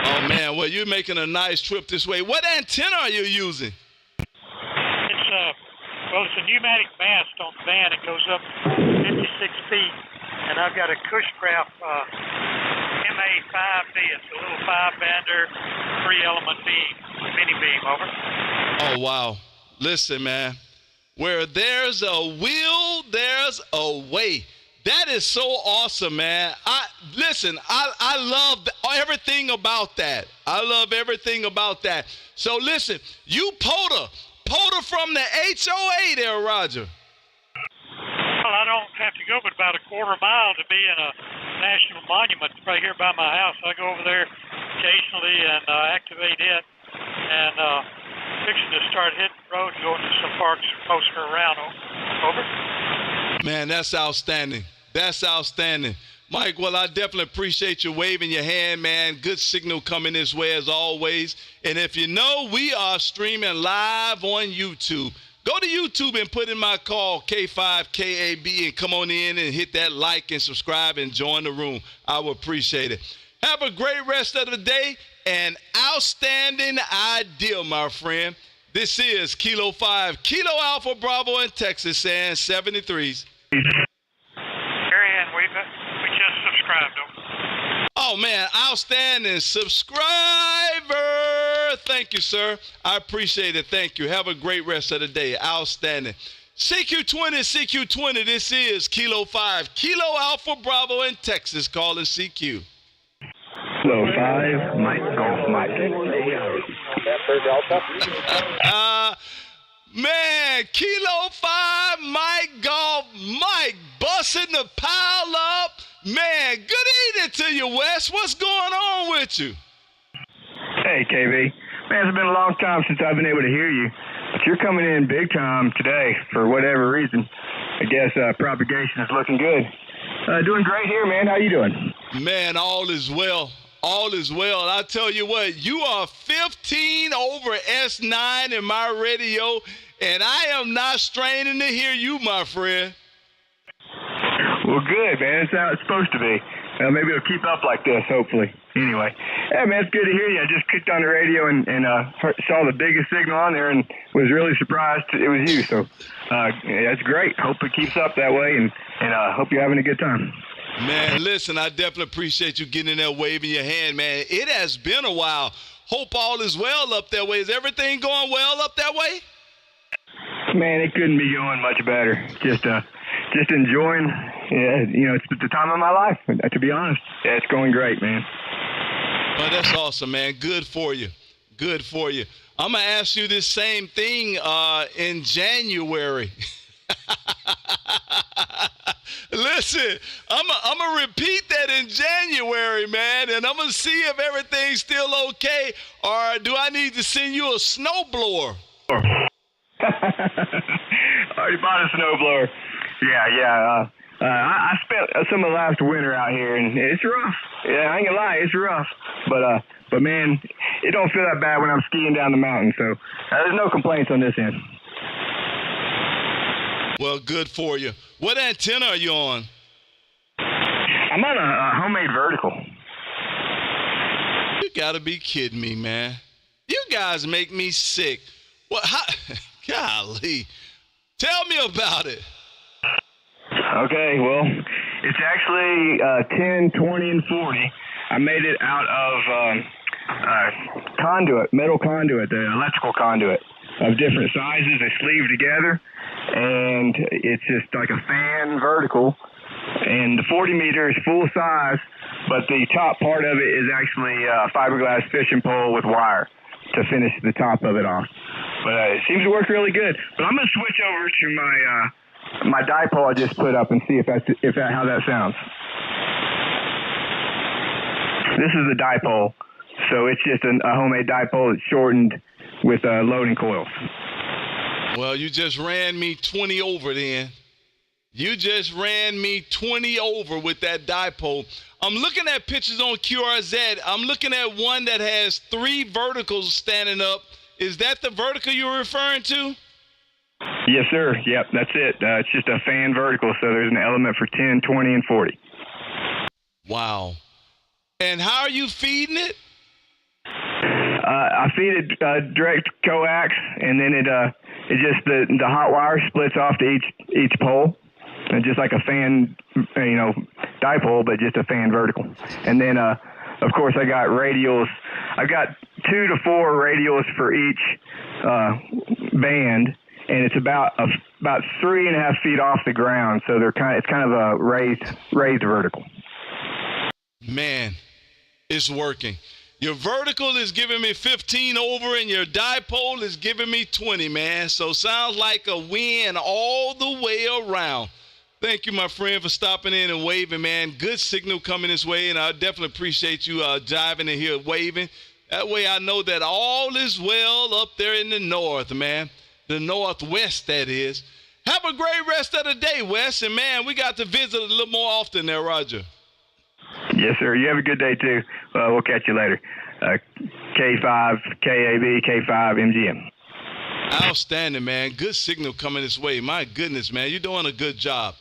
Oh, man. Well, you're making a nice trip this way. What antenna are you using? It's a pneumatic mast on the van. It goes up 56 feet, and I've got a Cushcraft MA5B. It's a little 5-bander, 3-element beam, mini beam. Over. Oh, wow. Listen, man. Where there's a will, there's a way. That is so awesome, man. I love everything about that. I love everything about that. So listen, you Potter from the HOA there, Roger. Well, I don't have to go but about a quarter mile to be in a national monument right here by my house. I go over there occasionally and activate it, and fixing to start hitting the road and going to some parks closer around. Over. Man, that's outstanding. That's outstanding. Mike, well, I definitely appreciate you waving your hand, man. Good signal coming this way as always. And if you know, we are streaming live on YouTube. Go to YouTube and put in my call, K5KAB, and come on in and hit that like and subscribe and join the room. I would appreciate it. Have a great rest of the day and outstanding idea, my friend. This is Kilo 5, Kilo Alpha Bravo in Texas, and 73s. Marianne, we just subscribed them. Oh, man, outstanding subscriber. Thank you, sir. I appreciate it. Thank you. Have a great rest of the day. Outstanding. CQ20, this is Kilo 5, Kilo Alpha Bravo in Texas, calling CQ. Kilo 5, Mike Golf Mike. Man, Kilo 5, Mike Golf Mike, busting the pile up. Man, good evening to you, Wes. What's going on with you? Hey, KB. Man, it's been a long time since I've been able to hear you. But you're coming in big time today for whatever reason. I guess propagation is looking good. Doing great here, man. How you doing? Man, all is well. All is well. And I tell you what, you are 15 over S9 in my radio, and I am not straining to hear you, my friend. Well, good, man. It's how it's supposed to be. Maybe it'll keep up like this, hopefully. Anyway, yeah, man, it's good to hear you. I just clicked on the radio and saw the biggest signal on there and was really surprised it was you. So that's great. Hope it keeps up that way, and hope you're having a good time. Man, listen, I definitely appreciate you getting in there waving your hand, man. It has been a while. Hope all is well up that way. Is everything going well up that way? Man, it couldn't be going much better. Just enjoying, it's the time of my life, to be honest. Yeah, it's going great, man. Well, that's awesome, man. Good for you. Good for you. I'm going to ask you this same thing in January. Listen, I'm going to repeat that in January, man, and I'm going to see if everything's still okay, or do I need to send you a snowblower? Already bought a snowblower. Yeah. I spent some of the last winter out here, and it's rough. Yeah, I ain't gonna lie, it's rough. But man, it don't feel that bad when I'm skiing down the mountain. So there's no complaints on this end. Well, good for you. What antenna are you on? I'm on a homemade vertical. You gotta be kidding me, man. You guys make me sick. What? Golly. Tell me about it. Okay, well, it's actually 10, 20, and 40. I made it out of conduit, metal conduit, the electrical conduit of different sizes. They sleeve together, and it's just like a fan vertical. And the 40 meter is full size, but the top part of it is actually a fiberglass fishing pole with wire to finish the top of it off. But it seems to work really good. But I'm going to switch over to my dipole I just put up and see how that sounds. This is the dipole. So it's just a homemade dipole that's shortened with loading coils. Well, you just ran me 20 over then. You just ran me 20 over with that dipole. I'm looking at pictures on QRZ. I'm looking at one that has 3 verticals standing up. Is that the vertical you're referring to? Yes, sir. Yep, that's it. It's just a fan vertical, so there's an element for 10, 20, and 40. Wow. And how are you feeding it? I feed it direct coax, and then it just the hot wire splits off to each pole, and just like a fan, dipole, but just a fan vertical. And then, of course, I got radials. I've got 2 to 4 radials for each band, and it's about 3.5 feet off the ground, so it's kind of a raised vertical. Man, it's working. Your vertical is giving me 15 over, and your dipole is giving me 20, man. So sounds like a win all the way around. Thank you, my friend, for stopping in and waving, man. Good signal coming this way, and I definitely appreciate you diving in here waving. That way I know that all is well up there in the north, man. The northwest, that is. Have a great rest of the day, Wes. And, man, we got to visit a little more often there, Roger. Yes, sir. You have a good day, too. We'll catch you later. K5, KAB, K5, MGM. Outstanding, man. Good signal coming this way. My goodness, man. You're doing a good job.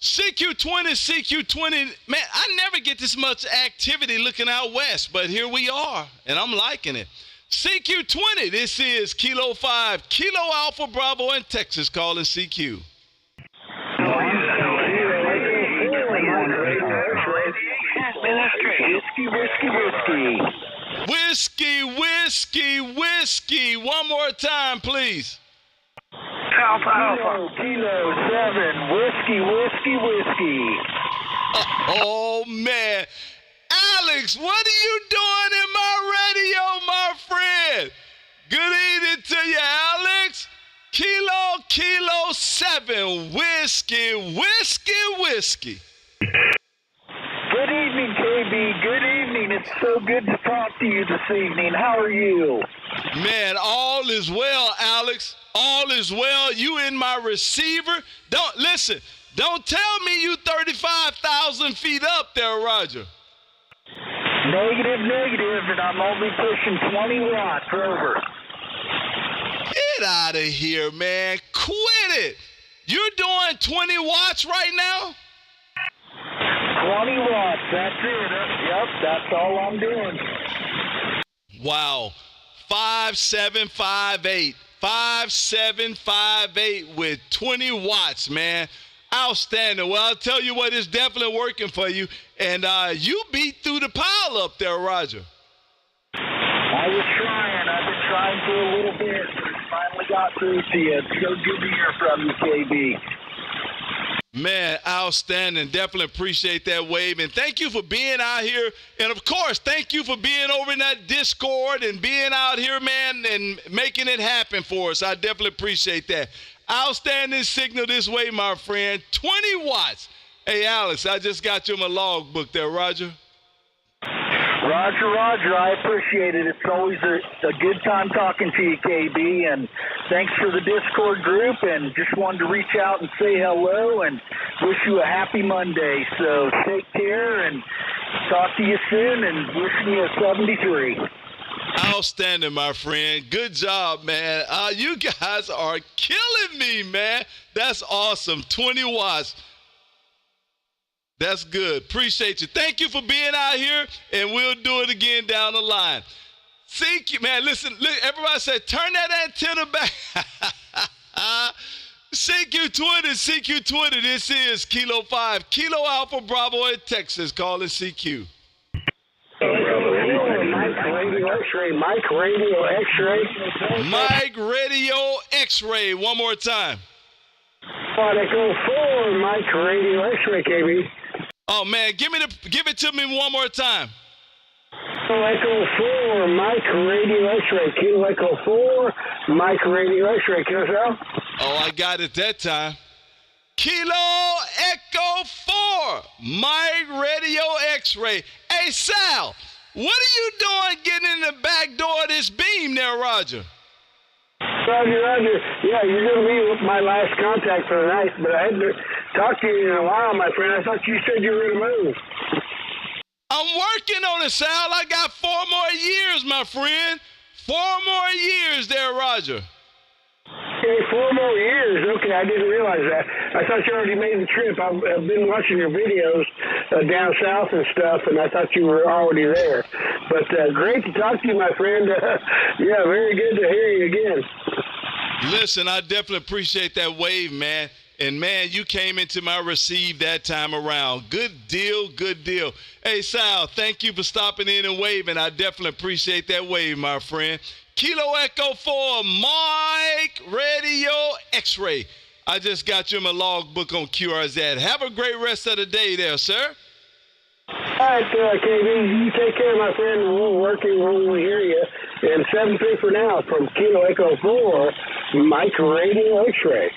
CQ20, man, I never get this much activity looking out west, but here we are, and I'm liking it. CQ20, this is Kilo 5, Kilo Alpha Bravo in Texas, calling CQ. Whiskey. One more time, please. Alpha. Kilo 7, whiskey. Oh, man. Alex, what are you doing in my radio, my friend? Good evening to you, Alex. Kilo 7, whiskey. Good evening, KB. Good evening. It's so good to talk to you this evening. How are you? Man, all is well, Alex. All is well. You in my receiver. Don't tell me you 35,000 feet up there, Roger. Negative, and I'm only pushing 20 watts over. Get out of here, man. Quit it. You're doing 20 watts right now? 20 watts, that's it. Yep, that's all I'm doing. Wow. 5758. 5758 with 20 watts, man. Outstanding. Well, I'll tell you what, it's definitely working for you. And you beat through the pile up there, Roger. I was trying. I've been trying for a little bit, but it finally got through to you. It's so good to hear from you, KB. Man, outstanding. Definitely appreciate that wave. And thank you for being out here. And, of course, thank you for being over in that Discord and being out here, man, and making it happen for us. I definitely appreciate that. Outstanding signal this way, my friend. 20 watts. Hey, Alex, I just got you in my logbook there, Roger. Roger, I appreciate it. It's always a good time talking to you, KB, and thanks for the Discord group, and just wanted to reach out and say hello and wish you a happy Monday. So take care and talk to you soon, and wishing you a 73. Outstanding, my friend. Good job, man. You guys are killing me, man. That's awesome. 20 watts. That's good. Appreciate you. Thank you for being out here, and we'll do it again down the line. CQ, man, listen, everybody said, turn that antenna back. CQ20, this is Kilo 5, Kilo Alpha Bravo in Texas, calling CQ. Mike Radio X-ray. Mike Radio X-ray, one more time. Echo 4, Mike Radio X-ray, KB. Oh man, give it to me one more time. Echo 4, Mike Radio X-ray. Kilo Echo 4, Mike Radio X-ray. QSO. Oh, I got it that time. Kilo Echo 4, Mike Radio X-ray. Hey Sal, what are you doing getting in the back door of this beam there, Roger? Roger. Yeah, you're going to be my last contact for the night, but I had to talked to you in a while, my friend. I thought you said you were going to move. I'm working on it, Sal. I got 4 more years, my friend. 4 more years there, Roger. Okay, 4 more years. Okay, I didn't realize that. I thought you already made the trip. I've been watching your videos down south and stuff, and I thought you were already there. But great to talk to you, my friend. Yeah, very good to hear you again. Listen, I definitely appreciate that wave, man. And, man, you came into my receive that time around. Good deal, good deal. Hey, Sal, thank you for stopping in and waving. I definitely appreciate that wave, my friend. Kilo Echo 4, Mike Radio X-Ray. I just got you in my logbook on QRZ. Have a great rest of the day there, sir. All right, KB, you take care, my friend, and we'll work and we'll hear you. And 7-3 for now from Kilo Echo 4, Mike Radio X-Ray.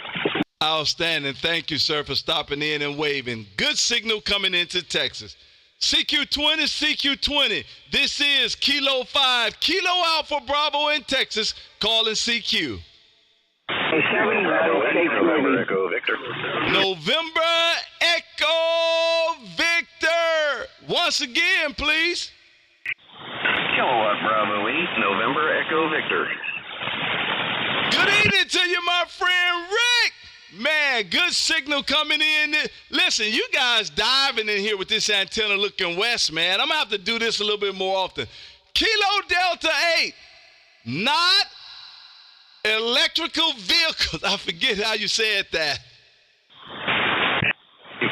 Outstanding. Thank you, sir, for stopping in and waving. Good signal coming into Texas. CQ20, CQ20. This is Kilo 5, Kilo Alpha Bravo in Texas, calling CQ. November Echo Victor. November Echo Victor. Once again, please. Kilowatt Bravo 8, November Echo Victor. Good evening to you, my friend Rick. Man, good signal coming in. Listen, you guys diving in here with this antenna looking west, man. I'm going to have to do this a little bit more often. Kilo Delta 8, not electrical vehicles. I forget how you said that.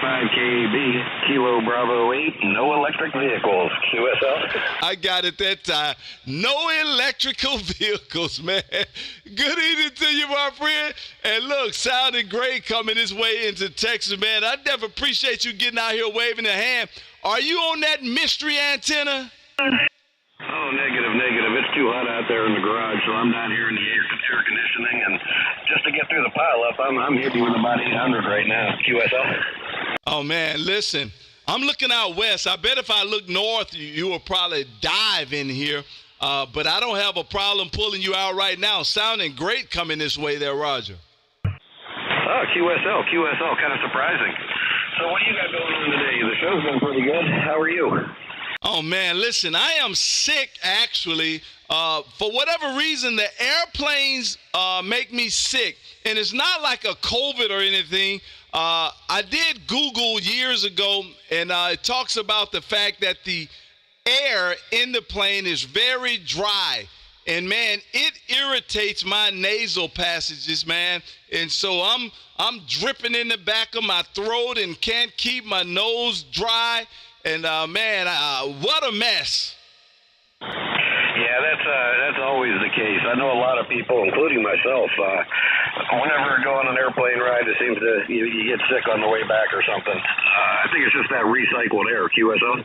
5KB, Kilo Bravo 8, no electric vehicles, QSO. I got it that time. No electrical vehicles, man. Good evening to you, my friend. And look, sounding great coming this way into Texas, man. I definitely appreciate you getting out here waving a hand. Are you on that mystery antenna? Oh, negative. It's too hot out there in the garage, so I'm down here in the air conditioning, and just to get through the pileup, I'm hitting with about 800 right now, QSO. Oh, man, listen, I'm looking out west. I bet if I look north, you will probably dive in here, but I don't have a problem pulling you out right now. Sounding great coming this way there, Roger. Oh, QSO, kind of surprising. So what do you got going on today? The show's been pretty good. How are you? Oh, man, listen, I am sick, actually. For whatever reason, the airplanes make me sick. And it's not like a COVID or anything. I did Google years ago, and it talks about the fact that the air in the plane is very dry. And, man, it irritates my nasal passages, man. And so I'm dripping in the back of my throat and can't keep my nose dry. And, man, what a mess. Yeah, that's always the case. I know a lot of people, including myself, whenever I go on an airplane ride, it seems that you get sick on the way back or something. I think it's just that recycled air, QSO.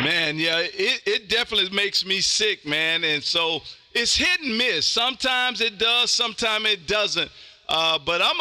Man, yeah, it definitely makes me sick, man. And so it's hit and miss. Sometimes it does, sometimes it doesn't. But a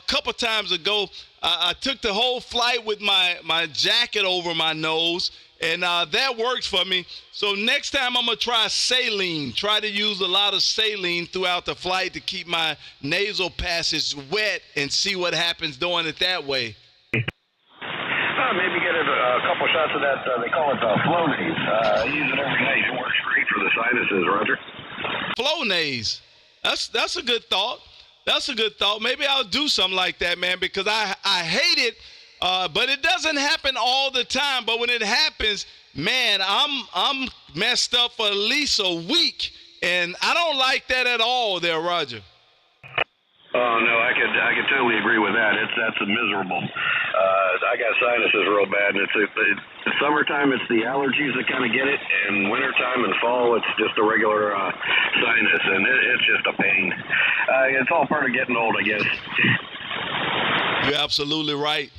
couple times ago, I took the whole flight with my jacket over my nose, and that works for me. So next time I'm going to try saline, try to use a lot of saline throughout the flight to keep my nasal passage wet and see what happens doing it that way. Maybe get a couple shots of that, they call it Flonase. I use it every night. It works great for the sinuses, Roger. Flonase. That's a good thought. That's a good thought. Maybe I'll do something like that, man, because I hate it, but it doesn't happen all the time. But when it happens, man, I'm messed up for at least a week, and I don't like that at all there, Roger. Oh, no, I could totally agree with that. That's miserable. I got sinuses real bad, and it's summertime, it's the allergies that kind of get it, and wintertime and fall, it's just a regular sinus, and it's just a pain. It's all part of getting old, I guess. You're absolutely right.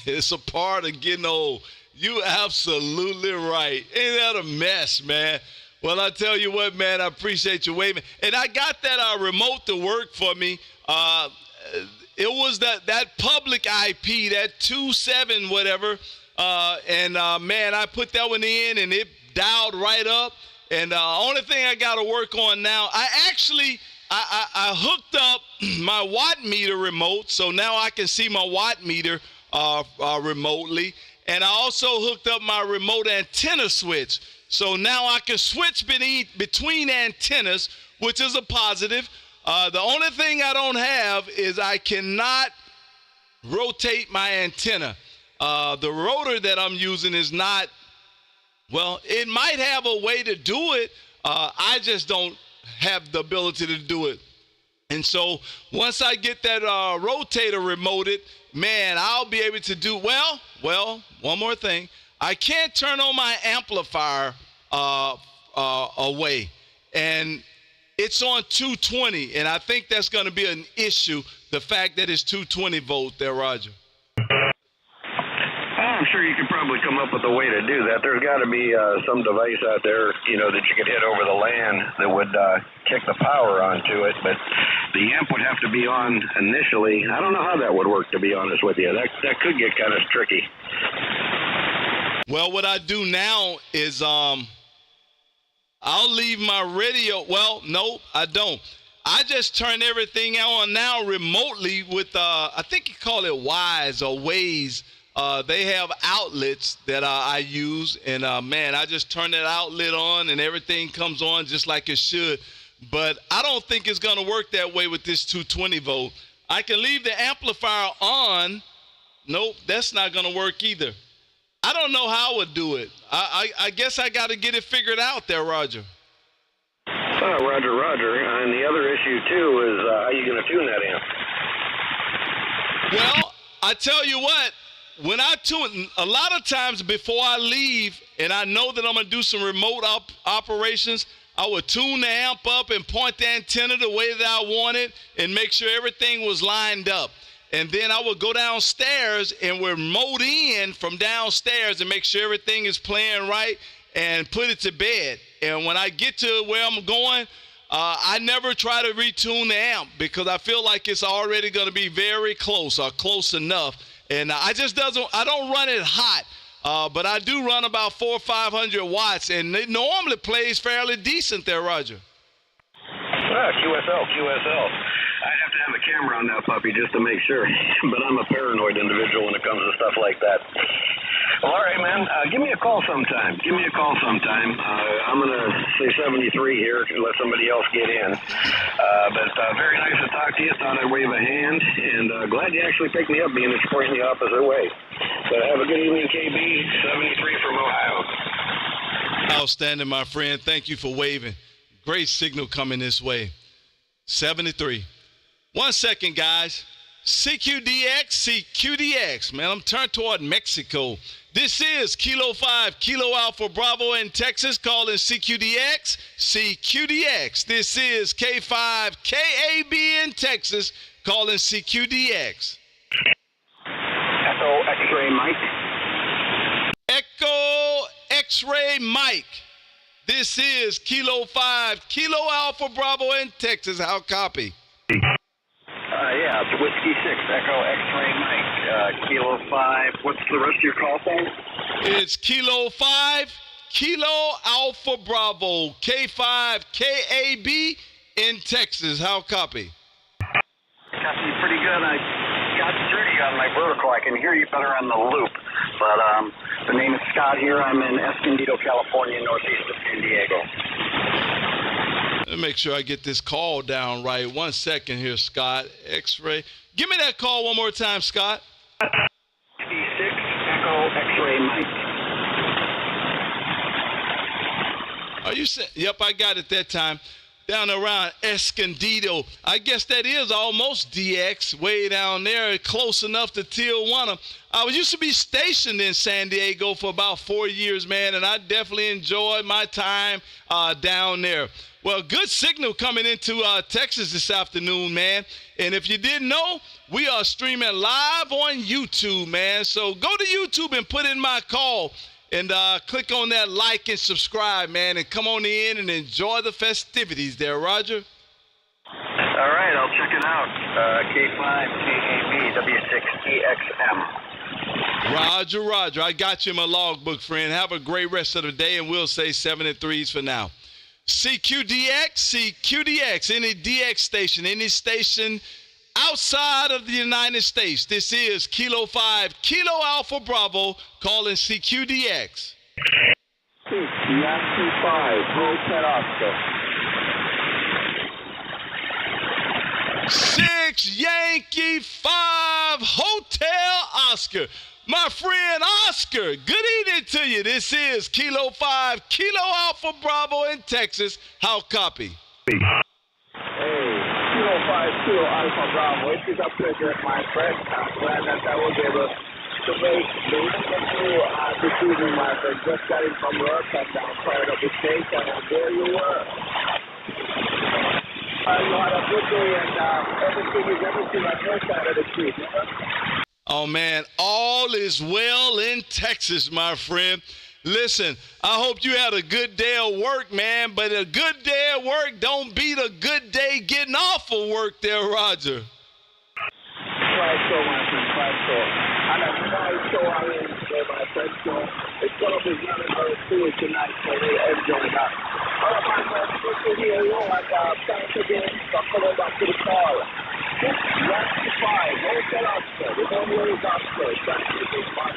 It's a part of getting old. You're absolutely right. Ain't that a mess, man? Well, I tell you what, man, I appreciate you waving. And I got that remote to work for me. It was that public IP, that 27 whatever. Man, I put that one in, and it dialed right up. And the only thing I got to work on now, I actually I hooked up my watt meter remote, so now I can see my watt meter remotely. And I also hooked up my remote antenna switch. So now I can switch between antennas, which is a positive. The only thing I don't have is I cannot rotate my antenna. The rotor that I'm using is not, well, it might have a way to do it. I just don't have the ability to do it. And so once I get that rotator remoted, man, I'll be able to do, well, one more thing. I can't turn on my amplifier away. And it's on 220, and I think that's going to be an issue, the fact that it's 220 volt there, Roger. I'm sure you could probably come up with a way to do that. There's got to be some device out there, that you could hit over the LAN that would kick the power onto it, but the amp would have to be on initially. I don't know how that would work, to be honest with you. That could get kind of tricky. Well, what I do now is I'll leave my radio. Well, no, I don't. I just turn everything on now remotely with, I think you call it Wise or Waze. They have outlets that I use, and man, I just turn that outlet on and everything comes on just like it should. But I don't think it's going to work that way with this 220 volt. I can leave the amplifier on. Nope, that's not going to work either. I don't know how I would do it. I guess I got to get it figured out there, Roger. Roger. And the other issue, too, is how are you going to tune that amp? Well, I tell you what. When I tune, a lot of times before I leave and I know that I'm going to do some remote operations, I would tune the amp up and point the antenna the way that I want it and make sure everything was lined up. And then I would go downstairs and remote in from downstairs and make sure everything is playing right and put it to bed. And when I get to where I'm going, I never try to retune the amp because I feel like it's already going to be very close or close enough. And I don't run it hot, but I do run about 400 or 500 watts, and it normally plays fairly decent there, Roger. QSL. I'd have to have a camera on that puppy just to make sure, but I'm a paranoid individual when it comes to stuff like that. Well, all right, man. Give me a call sometime. I'm going to say 73 here and let somebody else get in. But very nice to talk to you. Thought I'd wave a hand, and glad you actually picked me up, being it's pointing the opposite way. So have a good evening, KB. 73 from Ohio. Outstanding, my friend. Thank you for waving. Great signal coming this way. 73. 1 second, guys. CQDX. Man, I'm turned toward Mexico. This is Kilo 5, Kilo Alpha Bravo in Texas, calling CQDX. This is K5, KAB in Texas, calling CQDX. Echo X-Ray Mike. Echo X-Ray Mike. This is Kilo 5, Kilo Alpha Bravo in Texas. How copy? Yeah, it's Whiskey 6, Echo X-Ray Mike. Kilo 5. What's the rest of your call sign? It's Kilo 5, Kilo Alpha Bravo, K5, KAB in Texas. How copy? Copy pretty good. I got through to you on my vertical. I can hear you better on the loop. But the name is Scott here. I'm in Escondido, California, northeast of San Diego. Let me make sure I get this call down right. 1 second here, Scott. X-ray. Give me that call one more time, Scott. 6 Echo X-Ray Mike. Are you saying? Yep, I got it that time. Down around Escondido. I guess that is almost DX, way down there, close enough to Tijuana. I used to be stationed in San Diego for about 4 years, man, and I definitely enjoyed my time down there. Well, good signal coming into Texas this afternoon, man. And if you didn't know, we are streaming live on YouTube, man. So go to YouTube and put in my call. And click on that like and subscribe, man, and come on in and enjoy the festivities there, Roger. All right, I'll check it out. K5, KAB, W6EXM. Roger. I got you in my logbook, friend. Have a great rest of the day, and we'll say 7 and 3s for now. CQDX, any DX station, any station outside of the United States. This is Kilo 5, Kilo Alpha Bravo, calling CQDX. Yankee 5, Hotel Oscar. 6 Yankee 5 Hotel Oscar. My friend Oscar, good evening to you. This is Kilo 5, Kilo Alpha Bravo in Texas. How copy? Hey, Kilo 5, Kilo Alpha Bravo. It is a pleasure, my friend. I'm glad that I was able to make the interview this evening, my friend. Just got in from work and I'm fired up the station, and there you were. You had a good day, and everything on your side of the street, you know? Oh, man, all is well in Texas, my friend. Listen, I hope you had a good day of work, man, but a good day of work don't beat a good day getting off of work there, Roger. Quite so, my friend, quite so. And a nice show I mean, my friend, so it's going to be very cool tonight, so we'll enjoy that. All right, my friend, good to hear you, and thanks again for coming back to the call. Yankee 5, Hotel Oscar, the number is Oscar. Thank you so much.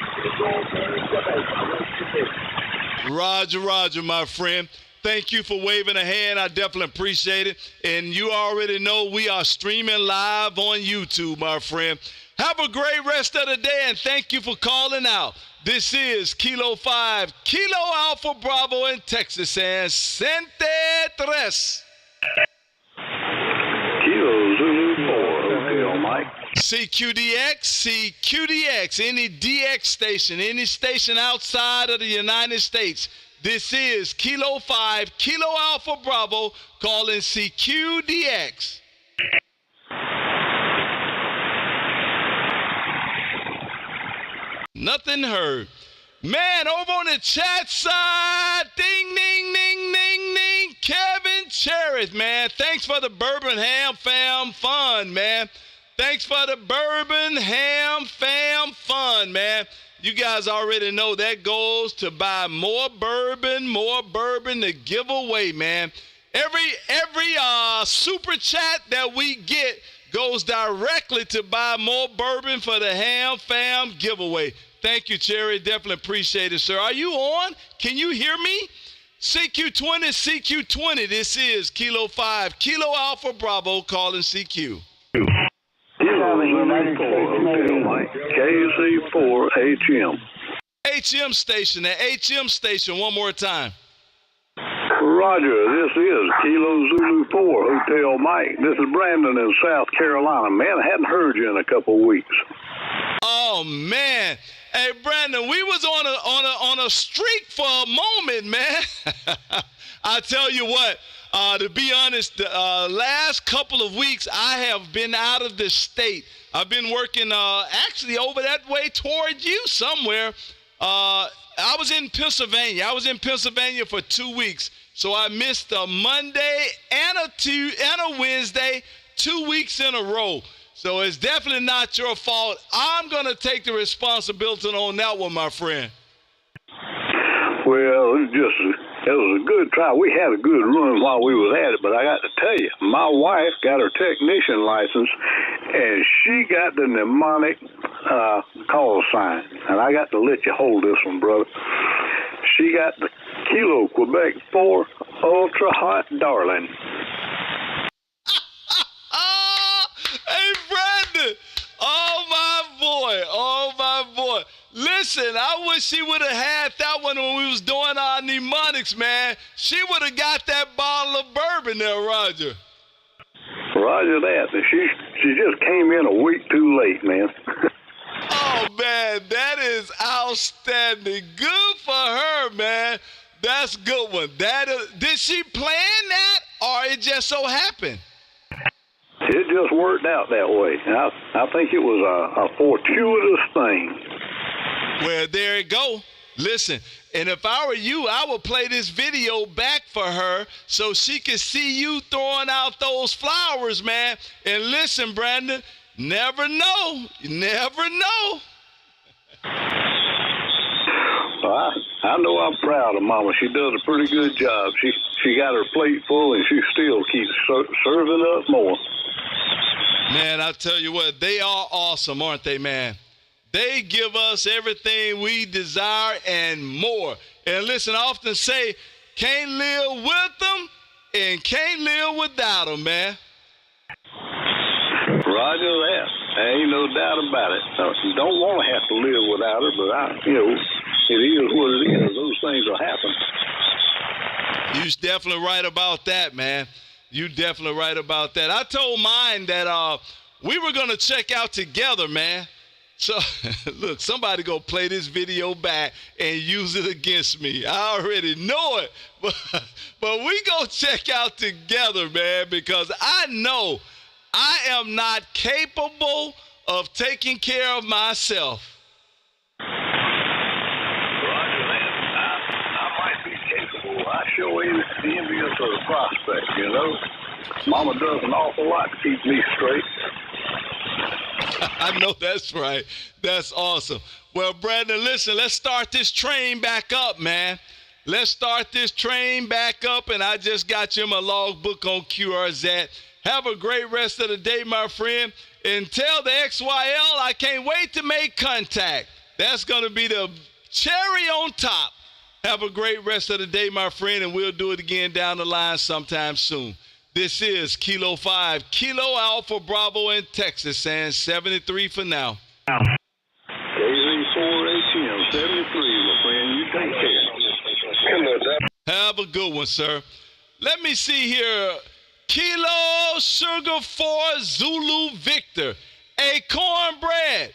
Roger, my friend. Thank you for waving a hand. I definitely appreciate it. And you already know we are streaming live on YouTube, my friend. Have a great rest of the day, and thank you for calling out. This is Kilo 5, Kilo Alpha Bravo in Texas, and Sente Tres. Kilo Zulu 4, Hotel Mike. CQDX, any DX station, any station outside of the United States. This is Kilo 5, Kilo Alpha Bravo, calling CQDX. Nothing heard. Man, over on the chat side, ding, ding, ding, ding, ding, Kevin Cherith, man. Thanks for the Bourbon Ham Fam fun, man. Thanks for the Bourbon Ham Fam fun, man. You guys already know that goes to buy more bourbon to give away, man. Every super chat that we get goes directly to buy more bourbon for the Ham Fam giveaway. Thank you, Cherry. Definitely appreciate it, sir. Are you on? Can you hear me? CQ20. This is Kilo 5, Kilo Alpha Bravo, calling CQ. KC4 HM. HM station, the HM station, one more time. Roger, this is Kilo Zulu 4 Hotel Mike. This is Brandon in South Carolina. Man, I hadn't heard you in a couple of weeks. Oh, man. Hey, Brandon, we was on a streak for a moment, man. I tell you what, to be honest, the last couple of weeks I have been out of the state. I've been working actually over that way toward you somewhere. I was in Pennsylvania. I was in Pennsylvania for 2 weeks. So I missed a Monday and a Wednesday, 2 weeks in a row. So it's definitely not your fault. I'm going to take the responsibility on that one, my friend. Well, it was a good try. We had a good run while we was at it, but I got to tell you, my wife got her technician license, and she got the mnemonic call sign. And I got to let you hold this one, brother. She got the Kilo Quebec 4 Ultra Hot Darling. Hey, Brandon. Oh, my boy. Listen, I wish she would have had that one when we was doing our mnemonics, man. She would have got that bottle of bourbon there, Roger. Roger that. She just came in a week too late, man. Oh, man, that is outstanding. Good for her, man. That's a good one. Did she plan that, or it just so happened? It just worked out that way. I think it was a fortuitous thing. Well, there you go. Listen, and if I were you, I would play this video back for her so she could see you throwing out those flowers, man. And listen, Brandon, never know. You never know. Well, I know I'm proud of Mama. She does a pretty good job. She got her plate full, and she still keeps serving up more. Man, I tell you what, they are awesome, aren't they, man? They give us everything we desire and more. And listen, I often say, can't live with them and can't live without them, man. Roger that. There ain't no doubt about it. You don't want to have to live without her, but it is what it is. Those things will happen. You're definitely right about that, man. You definitely right about that. I told mine that we were going to check out together, man. So, look, somebody go play this video back and use it against me. I already know it. But we go check out together, man, because I know I am not capable of taking care of myself. I sure ain't envious of the prospect, Mama does an awful lot to keep me straight. I know that's right. That's awesome. Well, Brandon, listen, let's start this train back up, man. Let's start this train back up, and I just got you my logbook on QRZ. Have a great rest of the day, my friend, and tell the XYL I can't wait to make contact. That's going to be the cherry on top. Have a great rest of the day, my friend, and we'll do it again down the line sometime soon. This is Kilo 5, Kilo Alpha Bravo in Texas, saying 73 for now. KZ4ATM, 73, my friend. You take care. Have a good one, sir. Let me see here. Kilo Sugar 4 Zulu Victor. A cornbread.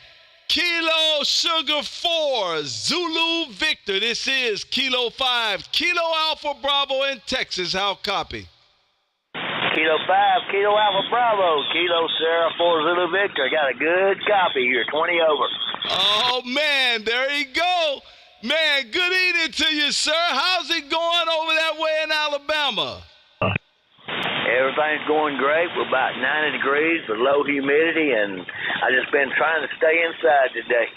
Kilo Sugar 4 Zulu Victor. This is Kilo 5, Kilo Alpha Bravo in Texas. How copy? Kilo 5, Kilo Alpha Bravo, Kilo Sierra 4 Zulu Victor. Got a good copy here, 20 over. Oh, man, there you go. Man, good evening to you, sir. How's it going over that way in Alabama? Everything's going great. We're about 90 degrees with low humidity, and I just been trying to stay inside today.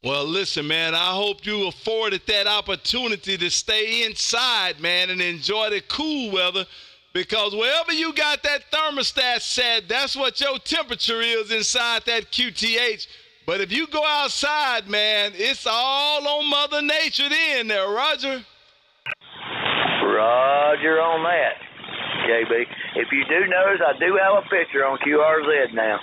Well, listen, man, I hope you afforded that opportunity to stay inside, man, and enjoy the cool weather, because wherever you got that thermostat set, that's what your temperature is inside that QTH. But if you go outside, man, it's all on Mother Nature then there, Roger. Roger on that, JB. If you do notice, I do have a picture on QRZ now.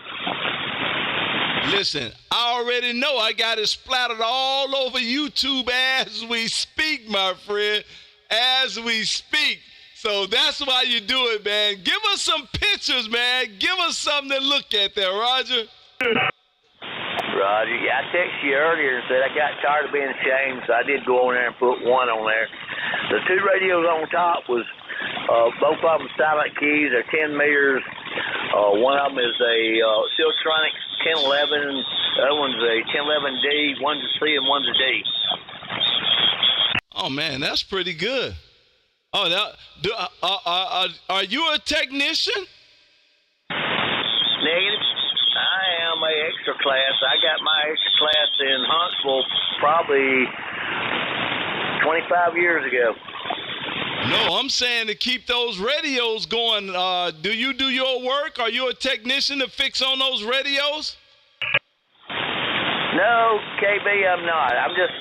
Listen, I already know I got it splattered all over YouTube as we speak, my friend, as we speak. So that's why you do it, man. Give us some pictures, man. Give us something to look at there, Roger. Roger, yeah, I texted you earlier and said I got tired of being ashamed, so I did go on there and put one on there. The two radios on top was both of them silent keys. They're 10 meters. One of them is a Siltronic 1011. The other one's a 1011D. One's a C and one's a D. Oh, man, that's pretty good. Oh, are you a technician? Negative. I am a extra class. I got my extra class in Huntsville probably 25 years ago. No, I'm saying to keep those radios going. Do you do your work? Are you a technician to fix on those radios? No, KB, I'm not. I'm just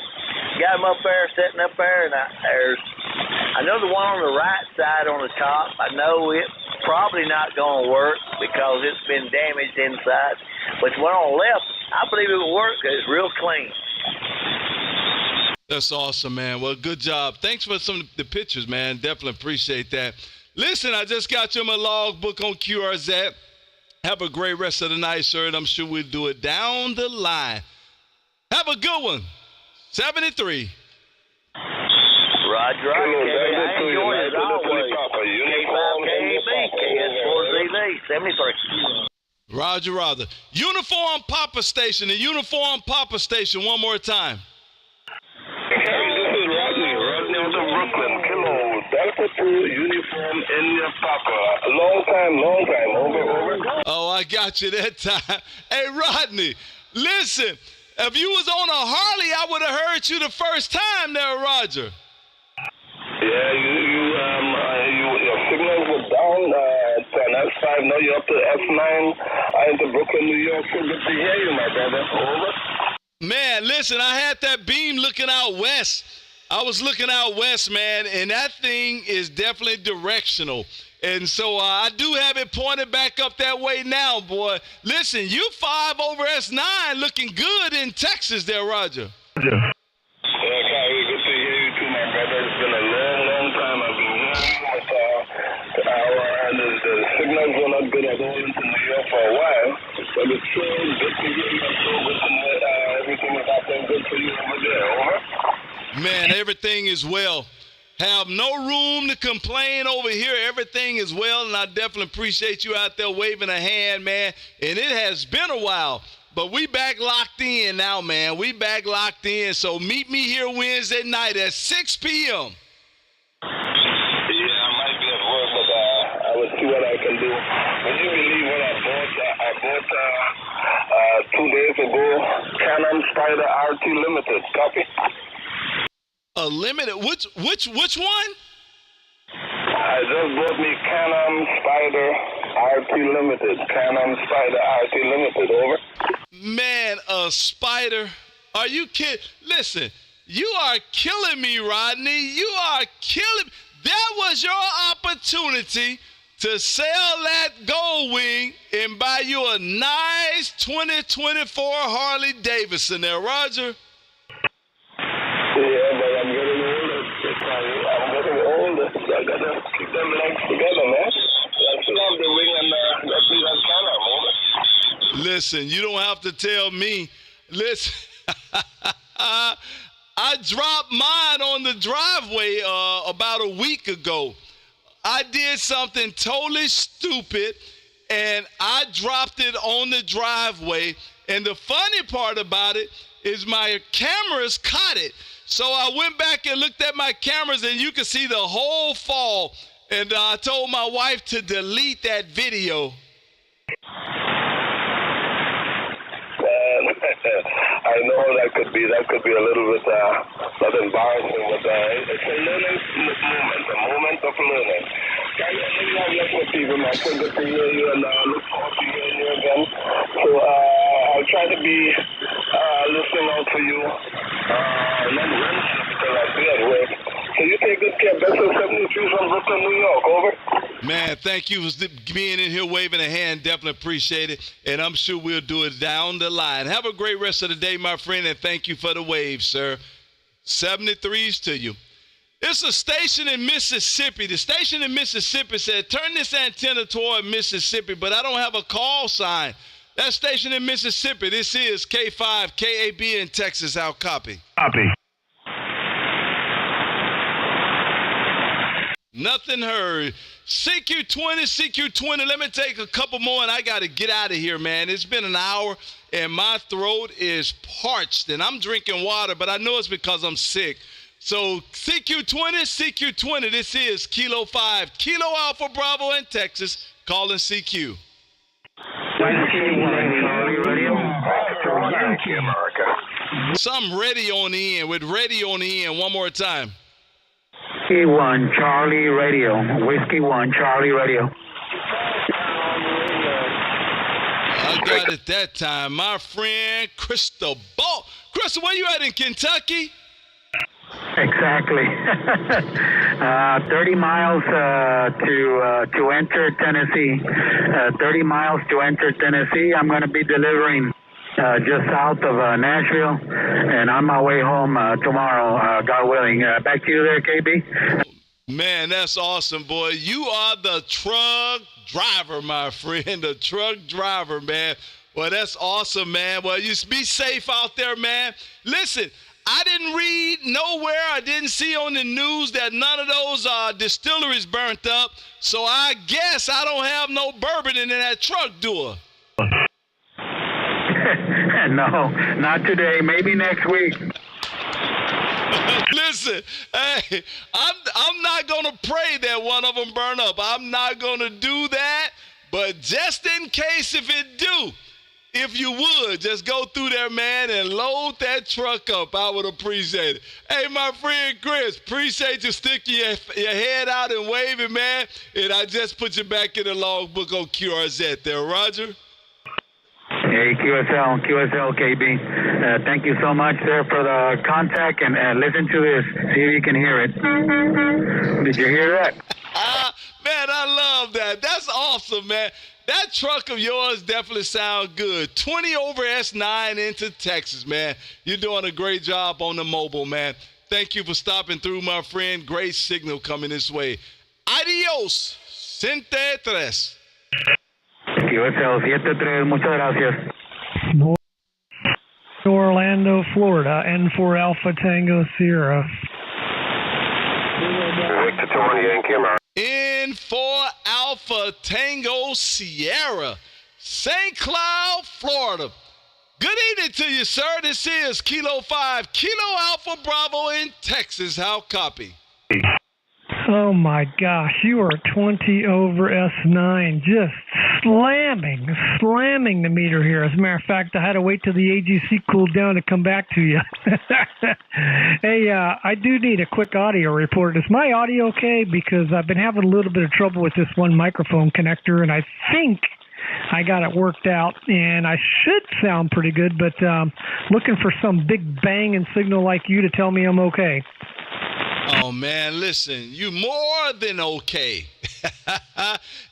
got them up there, sitting up there, and I know the one on the right side on the top. I know it's probably not going to work because it's been damaged inside. But the one on the left, I believe it will work because it's real clean. That's awesome, man. Well, good job. Thanks for some of the pictures, man. Definitely appreciate that. Listen, I just got you my logbook on QRZ. Have a great rest of the night, sir, and I'm sure we'll do it down the line. Have a good one. 73. Roger, I enjoy it always. K5KAB, KS4ZV, 73. Roger, Roger. Uniform Papa Station, the Uniform Papa Station, one more time. Hey, this is Rodney out of Brooklyn. Kilo, Delta 2, Uniform, India Papa. Long time, over. Oh, I got you that time. Hey, Rodney, listen. If you was on a Harley, I would have heard you the first time there, Roger. Yeah, your signals were down to an F5. Now you're up to F9 into Brooklyn, New York. So good to hear you, my brother. Over. Man, listen, I had that beam looking out west. I was looking out west, man, and that thing is definitely directional. And so I do have it pointed back up that way now, boy. Listen, you 5 over S9 looking good in Texas there, Roger. Yeah, Kyrie, good to hear you too, my brother. It's been a long, long time. I've been hearing you the signals were not good at all into New York for a while. But it's so good to hear you. So good to know everything is happening good for you over there. Over. Man, everything is well. Have no room to complain over here. Everything is well, and I definitely appreciate you out there waving a hand, man. And it has been a while, but we back locked in now, man. We back locked in. So meet me here Wednesday night at 6 p.m. Yeah, I might be at work, but I will see what I can do. Would you believe what I bought 2 days ago? Canon Spider RT Limited. Copy? A limited, which one? I just bought me Canon Spider RT Limited. Canon Spider RT Limited, over. Man, a Spider. Are you kidding? Listen, you are killing me, Rodney. You are killing me. That was your opportunity to sell that Gold Wing and buy you a nice 2024 Harley Davidson there, Roger. Yeah, but I'm getting older. I'm getting older. I gotta keep them legs together, man. I still have the wing and that thing that's Canon, over. Listen, you don't have to tell me. Listen, I dropped mine on the driveway about a week ago. I did something totally stupid, and I dropped it on the driveway. And the funny part about it is my cameras caught it. So I went back and looked at my cameras, and you can see the whole fall. And I told my wife to delete that video. I know that could be a little bit not embarrassing, but it's a learning moment, a moment of learning. I've left with people, man. So good to hear you, and look forward to hearing you again. So I'll try to be listening out for you. Not Wednesday because I'll be at work. So you take good care. Best of 73 from Brooklyn, New York. Over. Man, thank you for being in here waving a hand. Definitely appreciate it. And I'm sure we'll do it down the line. Have a great rest of the day, my friend, and thank you for the wave, sir. 73s to you. It's a station in Mississippi. The station in Mississippi said, turn this antenna toward Mississippi, but I don't have a call sign. That station in Mississippi, this is K5 KAB in Texas. How copy? Copy. Nothing heard. CQ20. Let me take a couple more, and I got to get out of here, man. It's been an hour, and my throat is parched, and I'm drinking water, but I know it's because I'm sick. So CQ20. This is Kilo 5, Kilo Alpha Bravo in Texas, calling CQ. Some ready on the end, with ready on the end. One more time. Whiskey 1 Charlie Radio. Whiskey 1 Charlie Radio. I got it that time. My friend Crystal Ball. Crystal, where you at in Kentucky? Exactly. 30 miles to enter Tennessee. 30 miles to enter Tennessee. I'm going to be delivering just south of Nashville, and on my way home tomorrow, God willing. Back to you there, KB. Man, that's awesome, boy. You are the truck driver, my friend, the truck driver, man. Well, that's awesome, man. Well, you be safe out there, man. Listen, I didn't read nowhere, I didn't see on the news that none of those distilleries burnt up, so I guess I don't have no bourbon in that truck, do I? No, not today. Maybe next week. Listen, hey, I'm not going to pray that one of them burn up. I'm not going to do that, but just in case if it do, if you would, just go through there, man, and load that truck up. I would appreciate it. Hey, my friend Chris, appreciate you sticking your head out and waving, man. And I just put you back in the logbook on QRZ there, Roger. Hey, QSL KB. Thank you so much, sir, for the contact, and listen to this. See if you can hear it. Did you hear that? Man, I love that. That's awesome, man. That truck of yours definitely sounds good. 20 over S9 into Texas, man. You're doing a great job on the mobile, man. Thank you for stopping through, my friend. Great signal coming this way. Adios, Cente Tres. QSL 73, muchas gracias. Orlando, Florida, N4 Alpha Tango Sierra. Victor 20 and Kimmer. N4 Alpha Tango Sierra, St. Cloud, Florida. Good evening to you, sir. This is Kilo 5, Kilo Alpha Bravo in Texas. How copy? Oh my gosh, you are 20 over S9, just slamming the meter here. As a matter of fact, I had to wait till the AGC cooled down to come back to you. Hey, I do need a quick audio report. Is my audio okay? Because I've been having a little bit of trouble with this one microphone connector, and I think I got it worked out, and I should sound pretty good, but looking for some big banging signal like you to tell me I'm okay. Oh, man, listen, you more than okay.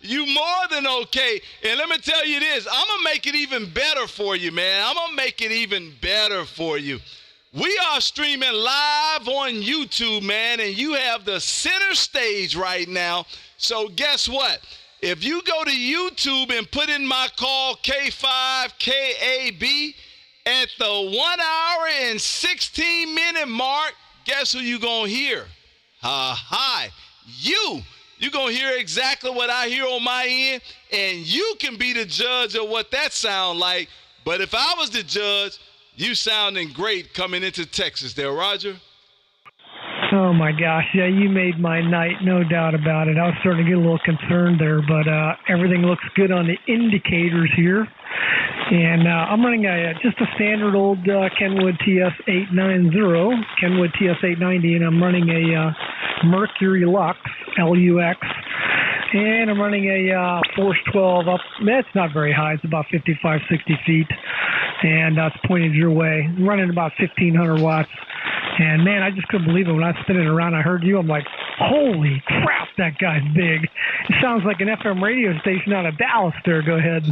You more than okay. And let me tell you this, I'm going to make it even better for you, man. I'm going to make it even better for you. We are streaming live on YouTube, man, and you have the center stage right now. So guess what? If you go to YouTube and put in my call K5KAB at the 1 hour and 16 minute mark, guess who you gonna hear? Hi, you. You gonna hear exactly what I hear on my end, and you can be the judge of what that sound like. But if I was the judge, you sounding great coming into Texas there, Roger. Oh my gosh, yeah, you made my night, no doubt about it. I was starting to get a little concerned there, but everything looks good on the indicators here. And I'm running just a standard old Kenwood TS890, Kenwood TS890, and I'm running a Mercury Lux, LUX, and I'm running a Force 12 up. That's not very high. It's about 55, 60 feet, and that's pointed your way. I'm running about 1,500 watts. And, man, I just couldn't believe it. When I was spinning around, I heard you. I'm like, holy crap, that guy's big. It sounds like an FM radio station out of Dallas there. Go ahead.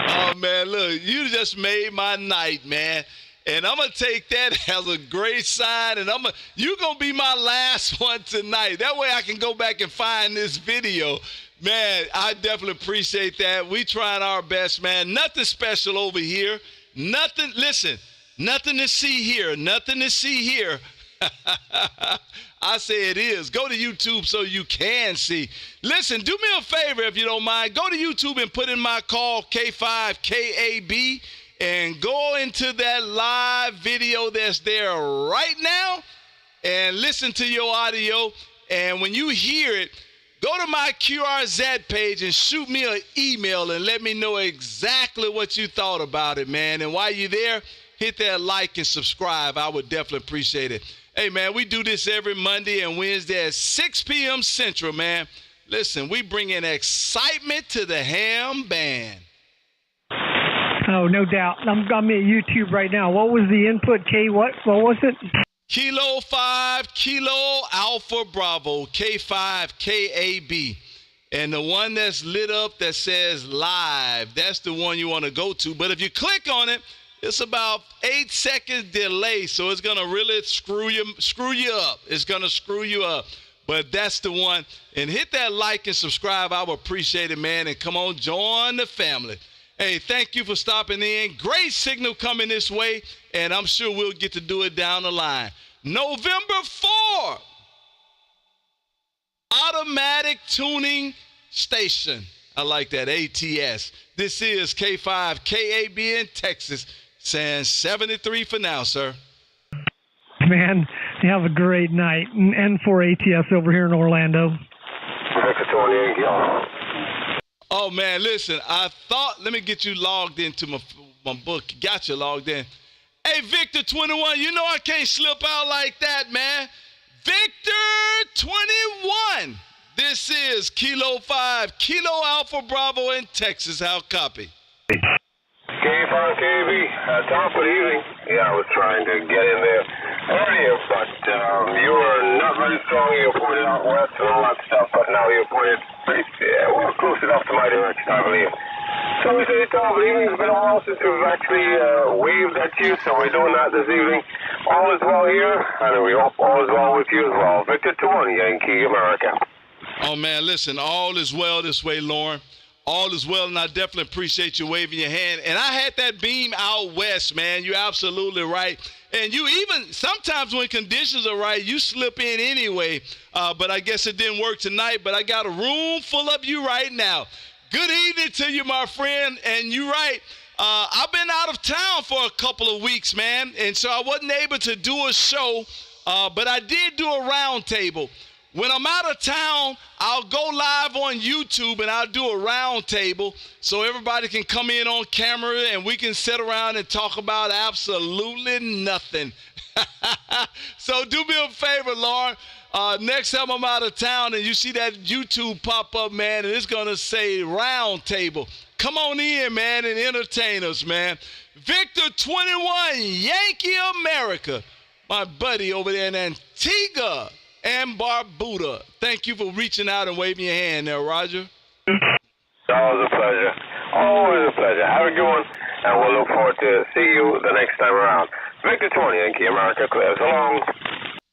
Oh, man, look, you just made my night, man. And I'm going to take that as a great sign, and you're going to be my last one tonight. That way I can go back and find this video. Man, I definitely appreciate that. We trying our best, man. Nothing special over here. Nothing, listen, nothing to see here. Nothing to see here. I say it is. Go to YouTube so you can see. Listen, do me a favor if you don't mind. Go to YouTube and put in my call K5KAB and go into that live video that's there right now and listen to your audio. And when you hear it, go to my QRZ page and shoot me an email and let me know exactly what you thought about it, man. And while you're there, hit that like and subscribe. I would definitely appreciate it. Hey, man, we do this every Monday and Wednesday at 6 p.m. Central, man. Listen, we bring in excitement to the ham band. Oh, no doubt. I'm at YouTube right now. What was the input? What was it? Kilo 5, Kilo Alpha Bravo, K5KAB. And the one that's lit up that says live, that's the one you want to go to. But if you click on it, it's about 8 seconds delay, so it's going to really screw you up. It's going to screw you up. But that's the one. And hit that like and subscribe. I would appreciate it, man. And come on, join the family. Hey, thank you for stopping in. Great signal coming this way, and I'm sure we'll get to do it down the line. November 4, automatic tuning station. I like that, ATS. This is K5KAB in Texas. Saying 73 for now, sir. Man, you have a great night. N4 ATS over here in Orlando. Oh, man, listen, I thought, let me get you logged into my book. Got you logged in. Hey, Victor 21, you know I can't slip out like that, man. Victor 21. This is Kilo 5, Kilo Alpha Bravo in Texas. How copy? K5 KB, Tom, good evening. Yeah, I was trying to get in there earlier, but you were not very strong. You pointed out west and all that stuff, but now you pointed pretty, well, close enough to my direction, I believe. So we say, Tom, good evening. It's been a while since we've actually waved at you, so we're doing that this evening. All is well here, and we hope all is well with you as well. Victor 21, Yankee America. Oh, man, listen, all is well this way, Lauren. All is well, and I definitely appreciate you waving your hand. And I had that beam out west, man. You're absolutely right. And you even, sometimes when conditions are right, you slip in anyway. But I guess it didn't work tonight. But I got a room full of you right now. Good evening to you, my friend. And you're right. I've been out of town for a couple of weeks, man. And so I wasn't able to do a show. But I did do a round table. When I'm out of town, I'll go live on YouTube and I'll do a round table so everybody can come in on camera and we can sit around and talk about absolutely nothing. So do me a favor, Lauren. Next time I'm out of town and you see that YouTube pop up, man, and it's going to say round table. Come on in, man, and entertain us, man. Victor 21, Yankee America. My buddy over there in Antigua and Barbuda. Thank you for reaching out and waving your hand there, Roger. Always a pleasure. Always a pleasure. Have a good one, and we'll look forward to see you the next time around. Victor 20, Yankee America, clear. So long.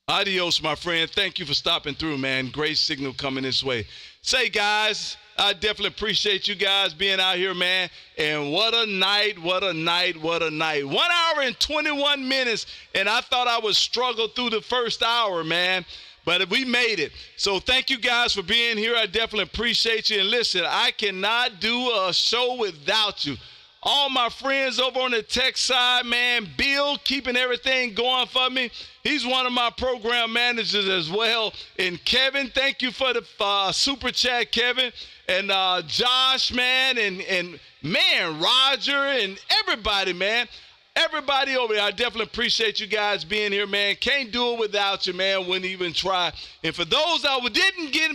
Adios, my friend. Thank you for stopping through, man. Great signal coming this way. Say, guys, I definitely appreciate you guys being out here, man. And what a night, what a night, what a night. 1 hour and 21 minutes, and I thought I would struggle through the first hour, man. But we made it. So thank you guys for being here. I definitely appreciate you. And listen, I cannot do a show without you. All my friends over on the tech side, man, Bill keeping everything going for me. He's one of my program managers as well. And Kevin, thank you for the super chat, Kevin. And Josh, man, and man, Roger, and everybody, man. Everybody over there, I definitely appreciate you guys being here, man. Can't do it without you, man. Wouldn't even try. And for those that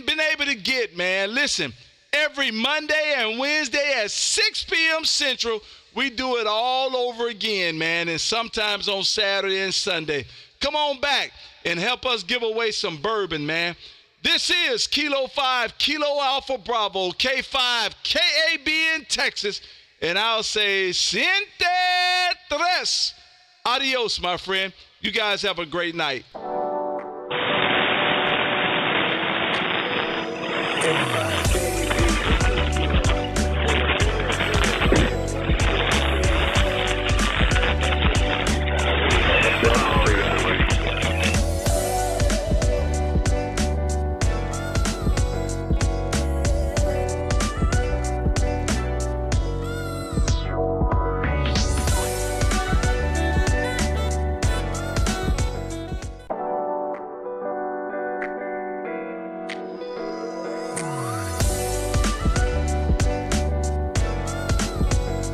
been able to get, man, listen, every Monday and Wednesday at 6 p.m. Central, we do it all over again, man, and sometimes on Saturday and Sunday. Come on back and help us give away some bourbon, man. This is Kilo 5, Kilo Alpha Bravo, K5, KAB in Texas. And I'll say, Siente tres. Adios, my friend. You guys have a great night.